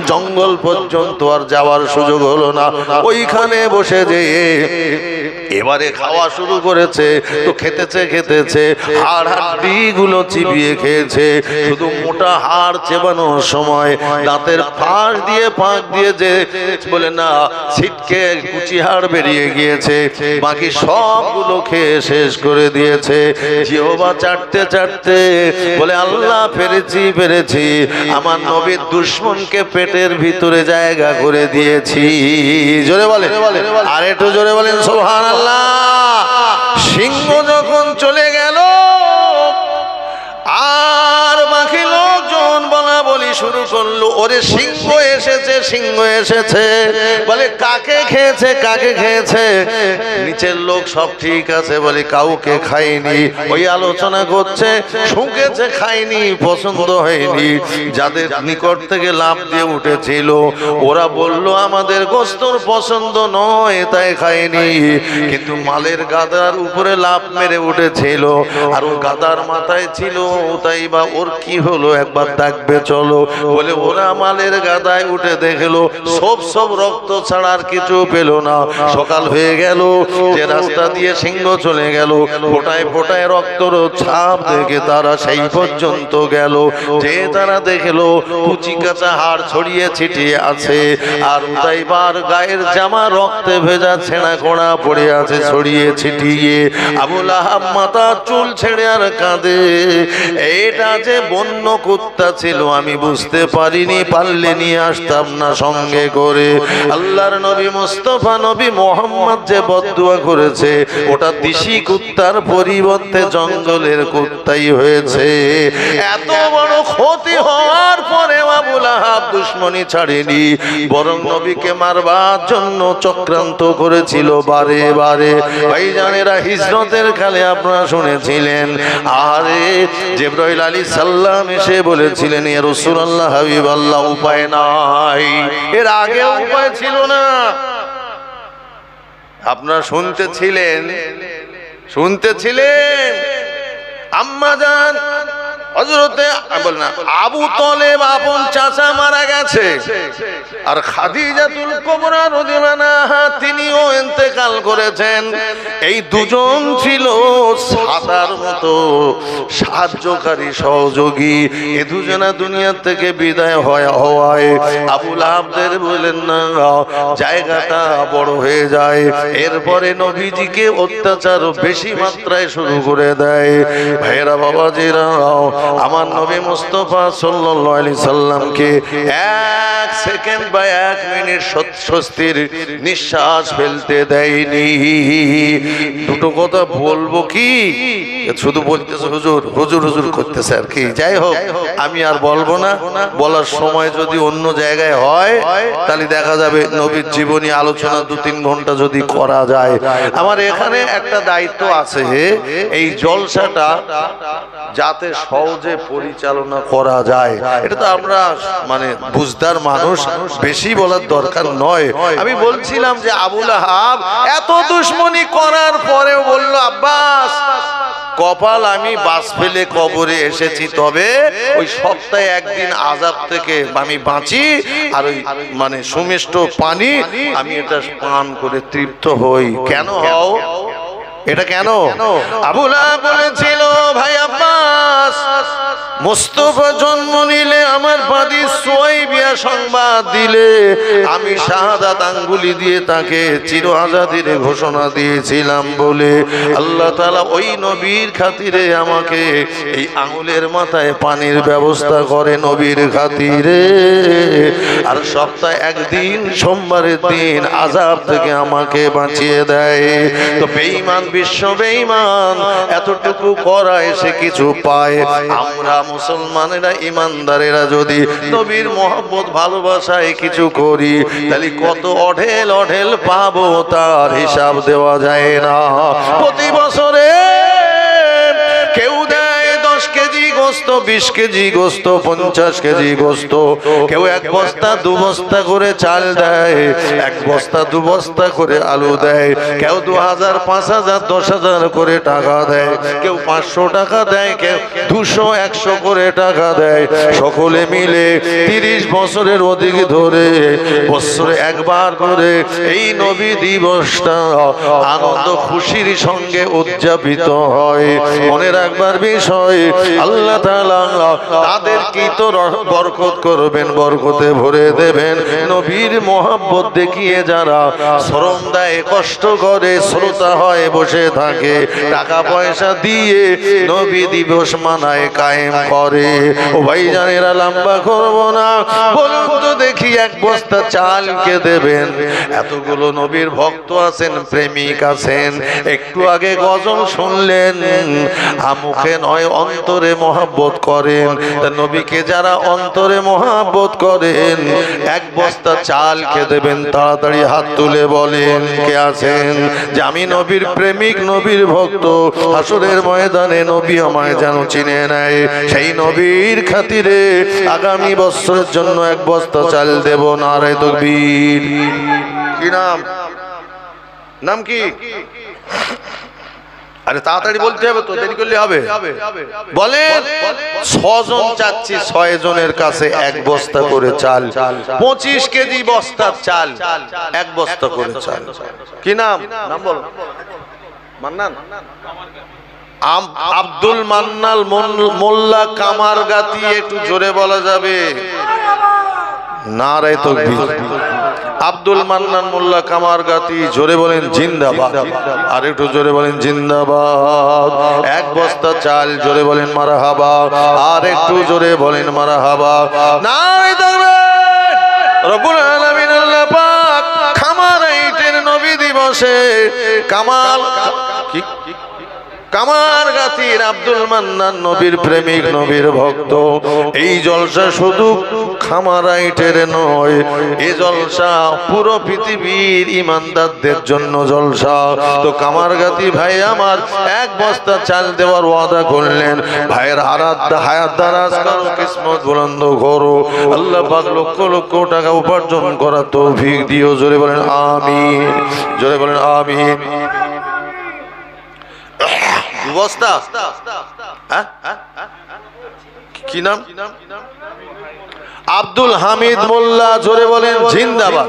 জঙ্গল পর্যন্ত আর যাওয়ার সুযোগ হলো না। ওইখানে বসে যেয়ে এবারে খাওয়া শুরু করেছে। তো খেতেছে হাড় হাড্ডি গুলো চিবিয়ে খেয়েছে। শুধু মোটা হাড় চেবানোর সময় দাঁতের ফাঁক দিয়ে যে বলে না ছিটকে কুচি হাড় বেরিয়ে গিয়েছে, বাকি সবগুলো খেয়ে শেষ করে দিয়েছে। জিহ্বা চাটতে চাটতে বলে আল্লাহ পেরেছি, আমার নবীর দুশমনকে পেটের ভিতরে জায়গা করে দিয়েছি। জোরে বলে, আর একটু জোরে বলেন সুবহানাল্লাহ। সিংহ যখন চলে গেল আর বাকি লোকজন বলা বলি শুরু করলো, ওরে সিংহ এসেছে। বলে কাকে খেয়েছে? নিচের লোক সব ঠিক আছে, বলে কাউকে খায়নি। ওই আলোচনা করছে, শুকেছে খায়নি, পছন্দ হয়নি। যাদের নিকট থেকে লাফ দিয়ে উঠেছিল ওরা বলল আমাদের গোস্তর পছন্দ নয় তাই খায়নি। কিন্তু মালের গাদার উপরে লাফ মেরে উঠেছিল আর ও গাদার মাথায় ছিল, তাই বা ওর কি হলো একবার দেখবে চলো। বলে ওরা মালের গাদায় উঠে দেখলো সব রক্ত ছাড়া আর কিছু পেল না। সকাল হয়ে গেল, যে রাস্তা দিয়ে সিংহ চলে গেল ফোটায় ফোটায় রক্তর ছাপ দেখে তারা সেই পর্যন্ত গেল, যে তারা দেখলো কুচি কাঁচা হাড় ছড়িয়ে ছিটিয়ে আছে আর উতাইবার গায়ের জামা রক্তে ভেজা ছেঁড়া কোড়া পড়ে আছে ছড়িয়ে ছিটিয়ে। আবু লাহাব মাথা চুল ছেড়ে আর কাঁদে, এটা যে বন্য কুত্তা ছিল আমি বুঝতে পারিনি, পারলে নিয়ে আসতাম না সঙ্গে করে। আল্লাহর নবী মুস্তাফা নবী মোহাম্মদ যে বদদুয়া করেছে ওটা দেশি কুত্তার পরিবর্তে জঙ্গলের কুত্তাই হয়েছে। এত বড় ক্ষতি হওয়ার পরে আবু লাহাব দুশমনি ছাড়েনি, বরং নবীকে মারবার জন্য চক্রান্ত করেছিল বারে বারে। ভাইজানেরা হিজরতের কালে আপনারা শুনেছিলেন, আরে জিবরাইল আলাইহিস সালাম এসে বলেছিলেন ইয়া রাসূলুল্লাহ হাবিবাল্লাহ উপায় নাই। এর আগে উপায় ছিল না। আপনারা শুনতেছিলেন আম্মা জান হযরতে আবু তালেব আপন চাচা মারা গেছে আর খাদিজাতুল কুবরা রাদিয়াল্লাহু আনহা তিনিও ইন্তেকাল করেছেন। এই দুজন ছিল সাদার মতো সাহায্যকারী সহযোগী। এই দুজনা দুনিয়া থেকে বিদায় হওয়ায় আবু লাহাবদের বলেন না জায়গাটা বড় হয়ে যায়। এরপরে নবীজিকে অত্যাচার বেশি মাত্রায় শুরু করে দেয়। ভাইরা বাবাজিরা, আমার নবী মুস্তাফা সাল্লাল্লাহু আলাইহি সাল্লামকে এক সেকেন্ড বা এক মিনিট স্বস্তির নিঃশ্বাস ফেলতে দেয়নি। দুটো কথা বলবো কি, শুধু বলতেছে হুজুর করতেছে আর কি। যাই হোক, আমি আর বলবো না। বলার সময় যদি অন্য জায়গায় হয় তাহলে দেখা যাবে নবীর জীবনী আলোচনা 2-3 ঘন্টা যদি করা যায়। আমার এখানে একটা দায়িত্ব আছে, এই জলসাটা যাতে সহজে পরিচালনা করা যায়। এটা তো আমরা মানে বুঝদার মানুষ, বেশি বলার দরকার নয়। আমি বলছিলাম যে আবু লাহাব এত দুশমনি করার পরেও বলল আব্বাস কপাল আমি বাস ফেলে কবরে এসেছি, তবে ওই সপ্তাহে একদিন আযাব থেকে আমি বাঁচি আর ওই মানে সুমিষ্ট পানি আমি এটা পান করে তৃপ্ত হই। কেন হও এটা কেন? আবু লাহাব বলেছিল ভাই আব্বাস মুস্তাফা জন্ম নিলে আমার বাদী সুয়াইবিয়া সংবাদ দিলে আমি শাহাদাত আঙ্গুলি দিয়ে তাকে চির আজাদির ঘোষণা দিয়েছিলাম বলে আল্লাহ তাআলা ওই নবীর খাতিরে আমাকে এই আঙ্গুলের মাথায় পানির ব্যবস্থা করে নবীর খাতিরে। আর সপ্তাহে একদিন সোমবারের দিন আযাব থেকে আমাকে বাঁচিয়ে দেয়। তো বেঈমান বিশ্ব বেঈমান এতটুকু করায় সে কিছু পায়। আমরা মুসলমানেরা ইমানদারেরা যদি নবীর মহব্বত ভালোবাসায় কিছু করি তাহলে কত অঢেল অঢেল পাবো তার হিসাব দেওয়া যায় না। প্রতি বছরে কেউ দেয় 10 কেজি গোস্ত, 20 কেজি গোস্ত, 50 কেজি গোস্ত, কেউ 1 বস্তা 2 বস্তা করে চাল দেয়, 1 বস্তা 2 বস্তা করে আলু দেয়, কেউ 2000 5000 10000 করে টাকা দেয়, কেউ 500 টাকা দেয়, কেউ 200 100 করে টাকা দেয়। সকলে মিলে 30 বছরের অধিক ধরে বছরে একবার করে এই নবী দিবসটা আনন্দ খুশির সঙ্গে উদযাপিত হয়। মনে রাখবার বিষয় আল্লাহ তাআলা তাদের কি তো বরকত করবেন, বরকতে ভরে দেবেন। নবীর মহব্বত দেখিয়ে যারা শ্রম দেয়, কষ্ট করে, শ্রোতা হয়, বসে থাকে, টাকা পয়সা দিয়ে নবী দিবস মানায়, কায়েম করে। ও ভাইজানেরা লম্বা করব না, বলুন তো দেখি 1 বস্তা চাল কে দেবেন? এতগুলো নবীর ভক্ত আছেন, প্রেমিক আছেন, একটু আগে গজল শুনলেন, মুখে নয় অন্তরে মহব্বত করেন। নবীকে যারা অন্তরে মহব্বত করেন 1 বস্তা চাল কে দেবেন? তাড়াতাড়ি হাত তুলে বলেন কে আছেন যে আমি নবীর প্রেমিক, নবীর ভক্ত। হাসরের ময়দানে নবী আমায় যেন চিনে নেয়, সেই নবীর খাতিরে আগামী বছরের জন্য 1 বস্তা চাল দেব। নারে তাকবীর। কি নাম? নাম কি? আরে তাড়াতাড়ি বলতে হবে তো, দেরি করলে হবে। বলেন 6 জন চাচ্ছি, 6 জনের কাছে 1 বস্তা করে চাল, 25 কেজি বস্তার চাল, 1 বস্তা করে চাল। কি নাম? নাম বলো। মান্নান? আব্দুল মান্নাল মোল্লা কামারগাতি। একটু জোরে বলা যাবে? নারে তাকবীর। আব্দুল মান্নান মোল্লা কামারগাতি, জোরে বলেন জিন্দাবাদ। আর একটু জোরে বলেন জিন্দাবাদ। 1 বস্তা চাল, জোরে বলেন মারহাবা। আর একটু জোরে বলেন মারহাবা। নারে তাকবীর। রব্বুল আলামিন আল্লাহ পাক খামারাইটের নবী দিবসে কামাল কি কামারগাতির আব্দুল মান্নান নবীর প্রেমিক, নবীর ভক্ত। এই জলসা শুধু খামারাইটের নয়, এই জলসা পুরো পৃথিবীর ইমানদারদের জন্য জলসা। তো কামারগাতি ভাই আমার 1 বস্তা চাল দেওয়ার ওয়াদা করলেন। ভাইয়ের হায়াত দারাজ করো, কিসমত বুলন্দ করো, আল্লাহ পাক লক্ষ লক্ষ টাকা উপার্জন করার তৌফিক দিও। জোরে বলেন আমিন, জোরে বলেন আমিন। 2 বস্তা? কি নাম? আব্দুল হামিদ মোল্লা, জোরে বলেন জিন্দাবাদ।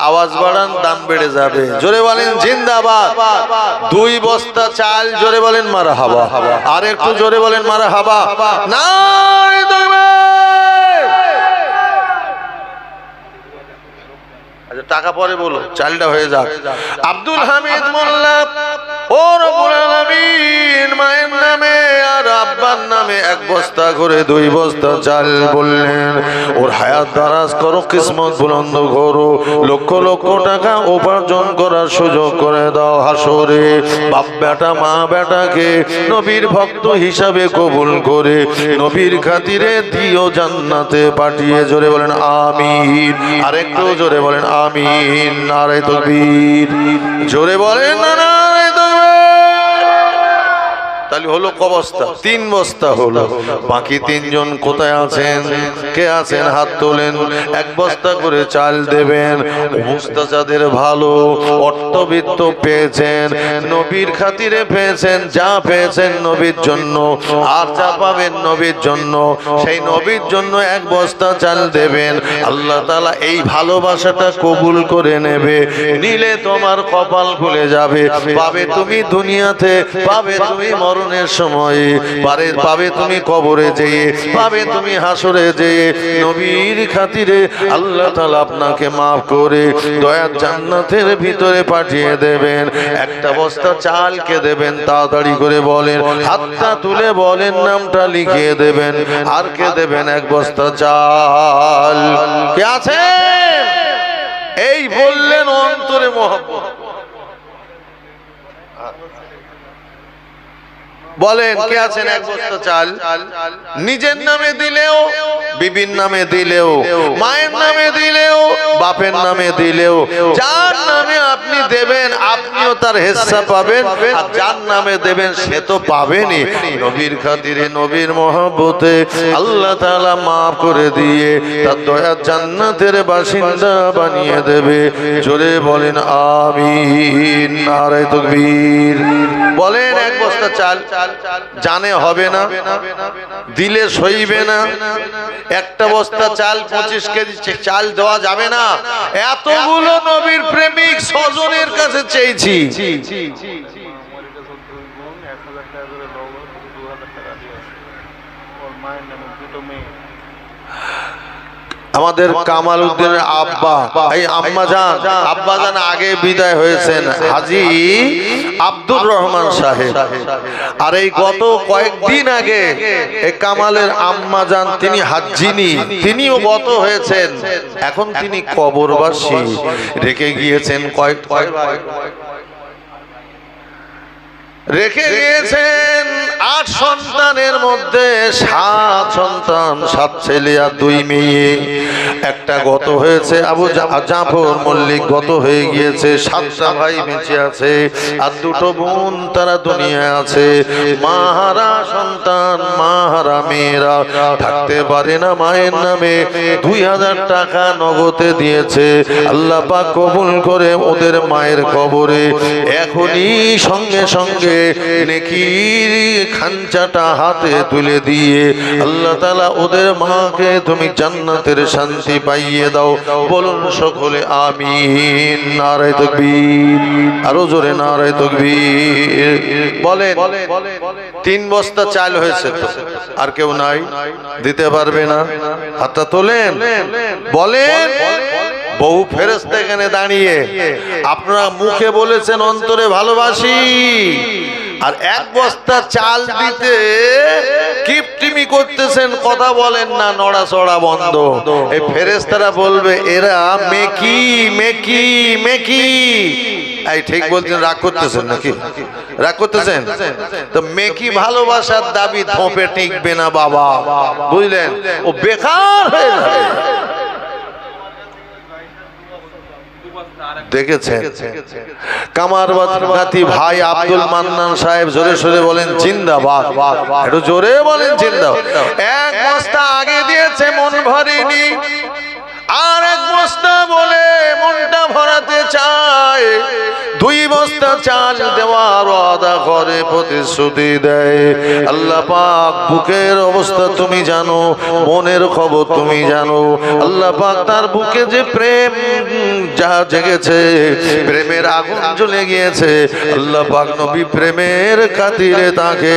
আওয়াজ বাড়ান, দাম বেড়ে যাবে। জোরে বলেন জিন্দাবাদ। 2 বস্তা চাল, জোরে বলেন মারহাবা। আর একটু জোরে বলেন মারহাবা। নারে তাকবীর। আচ্ছা টাকা পরে বলো, চালটা হয়ে যাক। আব্দুল হামিদ মোল্লা ও রব্বুল আলামিন মায়ের নামে আর আব্বার নামে 1 বস্তা করে 2 বস্তা চাল বললেন। ওর হায়াত দারাজ করো, কিসমত বুলন্দ করো, লক্ষ লক্ষ টাকা উপার্জন করার সুযোগ করে দাও। হাসরে বাপ বেটা মা বেটাকে নবীর ভক্ত হিসাবে কবুল করে নবীর খাতিরে দিও জান্নাতে পাঠিয়ে। জোরে বলেন আমিন। আর একটু জোরে বলেন আমিন। নারে তাকবীর। জোরে বলেন না নারে তাকবীর। তাহলে হলো ক বস্তা? 3 বস্তা হলো। বাকি 3 জন কোথায় আছেন? কে আছেন? হাত তোলেন। 1 বস্তা করে চাল দেবেন। অবস্থা যাদের ভালো, অর্থবিত্ত পেয়েছেন, নবীর খাতিরে পেয়েছেন, যা পেয়েছেন নবীর জন্য, আর যা পাবেন নবীর জন্য, সেই নবীর জন্য 1 বস্তা চাল দেবেন। আল্লাহ তাআলা এই ভালোবাসাটা কবুল করে নেবে। নিলে তোমার কপাল খুলে যাবে, পাবে তুমি দুনিয়াতে, পাবে তুমি মরণ মরণের সময়ে পাবে তুমি কবরে যেয়ে, পাবে তুমি হাসরে যেয়ে। নবীর খাতিরে আল্লাহ তাআলা আপনাকে মাফ করে দয়ার জান্নাতের ভিতরে পাঠিয়ে দেবেন। একটা বস্তা চালকে দেবেন, তাড়াতাড়ি করে বলেন, হাতটা তুলে বলেন, নামটা লিখিয়ে দেবেন। আর কে দেবেন? এক বস্তা চাল। কে আছে? এই বললেন অন্তরে মহব্বত। বলেন কে আছেন? এক বস্তা চাল নিজের নামে দিলেও, বিবির নামে দিলেও, মায়ের নামে দিলেও, বাপের নামে দিলেও, যার নামে আপনি দেবেন আপনিও তার হিস্সা পাবেন, আর যার নামে দেবেন সে তো পাবেনই। নবীর খাতিরে, নবীর মহব্বতে আল্লাহ তাআলা মাফ করে দিয়ে তার দয়ার জান্নাতের বাসিন্দা বানিয়ে দেবে। জোরে বলেন আমিন, নারে তাকবীর। বলেন এক বস্তা চাল জানে হবে না, দিলে সইবে না। একটা বস্তা চাল 25 কেজি চাল দেওয়া যাবে না। এতগুলো নবীর প্রেমিক স্বজনের কাছে চেয়েছি। আমাদের কামাল উদ্দিনের আব্বা, এই আম্মাজান, আব্বাজান আগে বিদায় হয়েছেন হাজী আব্দুর রহমান সাহেব। আর এই গত কয়েকদিন আগে এই কামালের আম্মাজান, তিনি হাজ্জিনী, তিনিও গত হয়েছেন। এখন তিনি কবরবাসী, রেখে গিয়েছেন রেখে গিয়েছেন 8 সন্তানের মধ্যে 7 সন্তান, 7 ছেলে আর 2 মেয়ে। একটা গত হয়েছে, আবু জাফর মল্লিক গত হয়ে গিয়েছে। 7টা ভাই বেঁচে আছে আর 2টো বোন তারা দুনিয়ায় আছে। মাহারা সন্তান, মাহারা মেয়েরা থাকতে পারে না, মায়ের নামে 2000 টাকা নগদে দিয়েছে। আল্লাহ পাক কবুল করে ওদের মায়ের কবরে এখনই সঙ্গে সঙ্গে নেকির খাঞ্চাটা হাতে তুলে দিয়ে আল্লাহ তাআলা ওদের মাকে তুমি জান্নাতের শান্তি পাইয়ে দাও। বলুন সকলে আমিন, নারে তাকবীর। আরো জোরে নারে তাকবীর। বলেন 3 বস্তা চাল হয়েছে তো আর কেউ নাই? দিতে পারবে না? হাতটা তোলেন, বলেন। বহু ফেরেশতা এখানে দাঁড়িয়ে, আপনারা মুখে বলেছেন অন্তরে ভালোবাসি, আর 1 বস্তা চাল দিতে কিপটিমি করতেছেন, কথা বলেন না, নড়াচড়া বন্ধ। এই ফেরেশতারা বলবে এরা মেকি মেকি মেকি। এই ঠিক বলছেন, রাগ করতেছেন নাকি? রাগ করতেছেন তো? মেকি ভালোবাসার দাবি থোপে টিকবে না বাবা, বুঝলেন? ও বেকার হয়ে যাবে। দেখেছেন কামারবাতি ভাই আব্দুল মান্নান সাহেব, জোরে সোরে বলেন জিন্দাবাদ, একটু জোরে বলেন জিন্দাবাদ। 1 বস্তা আগে দিয়েছে, মন ভরেনি, আর 1 বস্তা বলে মনটা ভরাতে চায়। 2 বস্তা চাল দেওয়ার ওয়াদা করে, প্রতিশ্রুতি দেয়। আল্লাহ পাক বুকের অবস্থা তুমি জানো, মনের খবর তুমি জানো। আল্লাহ পাক তার বুকে যে প্রেম যা জেগেছে, প্রেমের আগুন জ্বলে গিয়েছে, আল্লাহ পাক নবী প্রেমের খাতিরে তাকে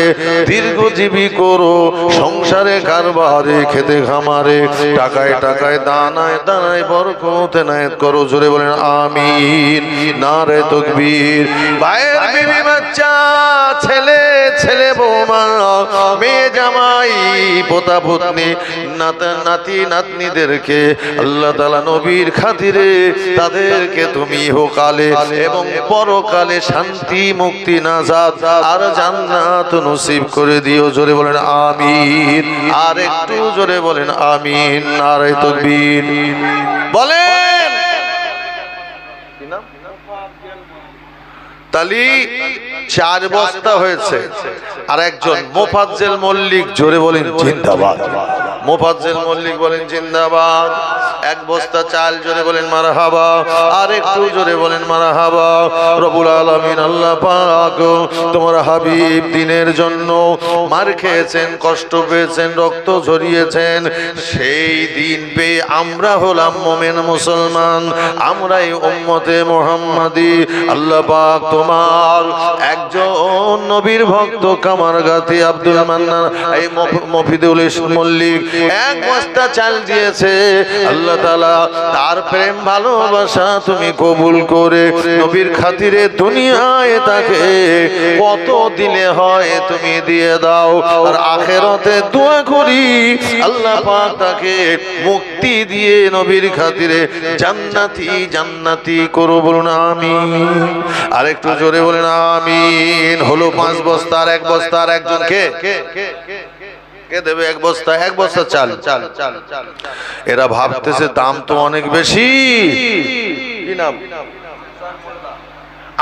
দীর্ঘজীবী করো, সংসারে কারবারে খেতে খামারে টাকায় টাকায় দানায় দানায় বরকত এনায়েত করো। জোরে বলেন আমিন, নারে তাকবীর। ভাইয়ের বিবি বাচ্চা, ছেলে ছেলে বৌমা, মেয়ে জামাই, পোতা পুতনি, নাতি নাতনিদেরকে আল্লাহ তাআলা নবীর খাতিরে তাদেরকে তুমি ইহকালে এবং পরকালে শান্তি, মুক্তি, নাজাত আর জান্নাত নসিব করে দিও। জোরে বলেন আমিন, আর একটু জোরে বলেন আমিন, নারে তাকবীর। বলেন তালি 4 বস্তা হয়েছে। আর একজন মোফাজ্জেল মল্লিক, জোরে বলেন জিন্দাবাদ। মোফাজ্জেল মল্লিক বলেন জিন্দাবাদ। এক বস্তা চাল, জোরে বলেন মারহাবা। আর একটু জোরে বলেন মারহাবা। রব্বুল আলামিন আল্লাহ পাক তোমার হাবিব দিনের জন্য মার খেয়েছেন, কষ্ট পেয়েছেন, রক্ত ঝরিয়েছেন। সেই দিন পেয়ে আমরা হলাম মুমিন মুসলমান, আমরাই উম্মতে মুহাম্মাদি। আল্লাহ পাক তোমার একজন নবীর ভক্ত কামারগাতি আব্দুল মান্নান এই মফিদুল মল্লিক এক বস্তা চাল দিয়েছে। আল্লাহ তাআলা তার প্রেম ভালোবাসা তুমি কবুল করে নবীর খাতিরে দুনিয়ায় তাকে কত দিলে হয় তুমি দিয়ে দাও। আর আখিরাতে দোয়া করি আল্লাহ পাক তাকে মুক্তি দিয়ে নবীর খাতিরে জান্নাতি জান্নাতি করো, বলুন আমিন। আর একটু জোরে বলেন আমিন। হলো 5 বস্তা আর 1 বস্তা, আর একজনকে কে দেবে 1 বস্তা? 1 বস্তা চাল। এরা ভাবতেছে দাম তো অনেক বেশি। কি নাম?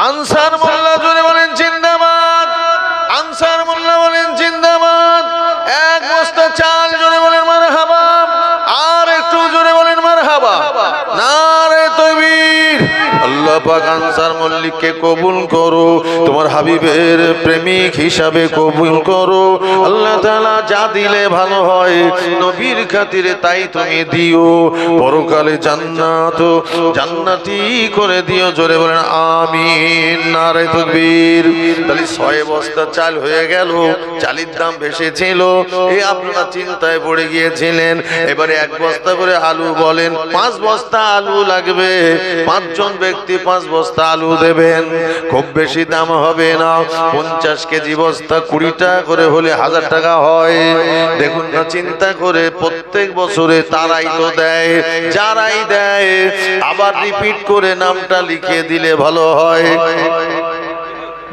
আনসার মোল্লা, জোরে বলেন জিন্দাবাদ। আনসার মোল্লা বলেন জিন্দাবাদ। 1 বস্তা চাল, জোরে বলেন মারহাবা। আর একটু জোরে বলেন মারহাবা। নারে তাকবীর। আল্লাহ পাক আনসার মল্লিককে কবুল করো, তোমার হাবিবের প্রেমিক হিসাবে কবুল করো। আল্লাহ তাআলা যা দিলে ভালো হয় নবীর খাতিরে তাই তুমি দিও, পরকালে জান্নাত জান্নাতি করে দিও, জোরে বলেন আমিন। নারে তাকবীর। তাহলে 6 বস্তা চাল হয়ে গেল। চালের দাম বেশি ছিল, এই আপনারা চিন্তায় পড়ে গিয়েছিলেন। এবারে 1 বস্তা করে আলু বলেন, 5 বস্তা আলু লাগবে। 5 জন ব্যক্তি 5 বস্তা আলু দেবেন। খুব বেশি দাম হবে না, 50 কেজি বস্তা 20 টাকা করে হলে 1000 টাকা হয়। দেখুন না চিন্তা করে, প্রত্যেক বছরে তারাই তো দেয়। যারাই দেয় আবার রিপিট করে নামটা লিখে দিলে ভালো হয়।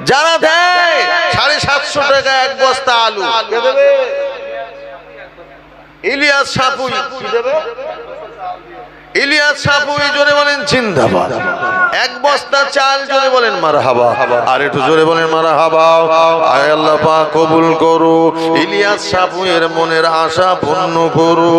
যারা দেয় 750 টাকা 1 বস্তা আলু কে দেবে? ইলিয়াস সাপুই। কি দেবে? ইলিয়াস সাপুই, জোরে বলেন জিন্দাবাদ। 1 বস্তা চাল, জোরে বলেন মারহাবা। আর একটু জোরে বলেন মারহাবা। আয় আল্লাহ পাক কবুল করো, ইলিয়াস সাপুইয়ের মনের আশা পূর্ণ করো।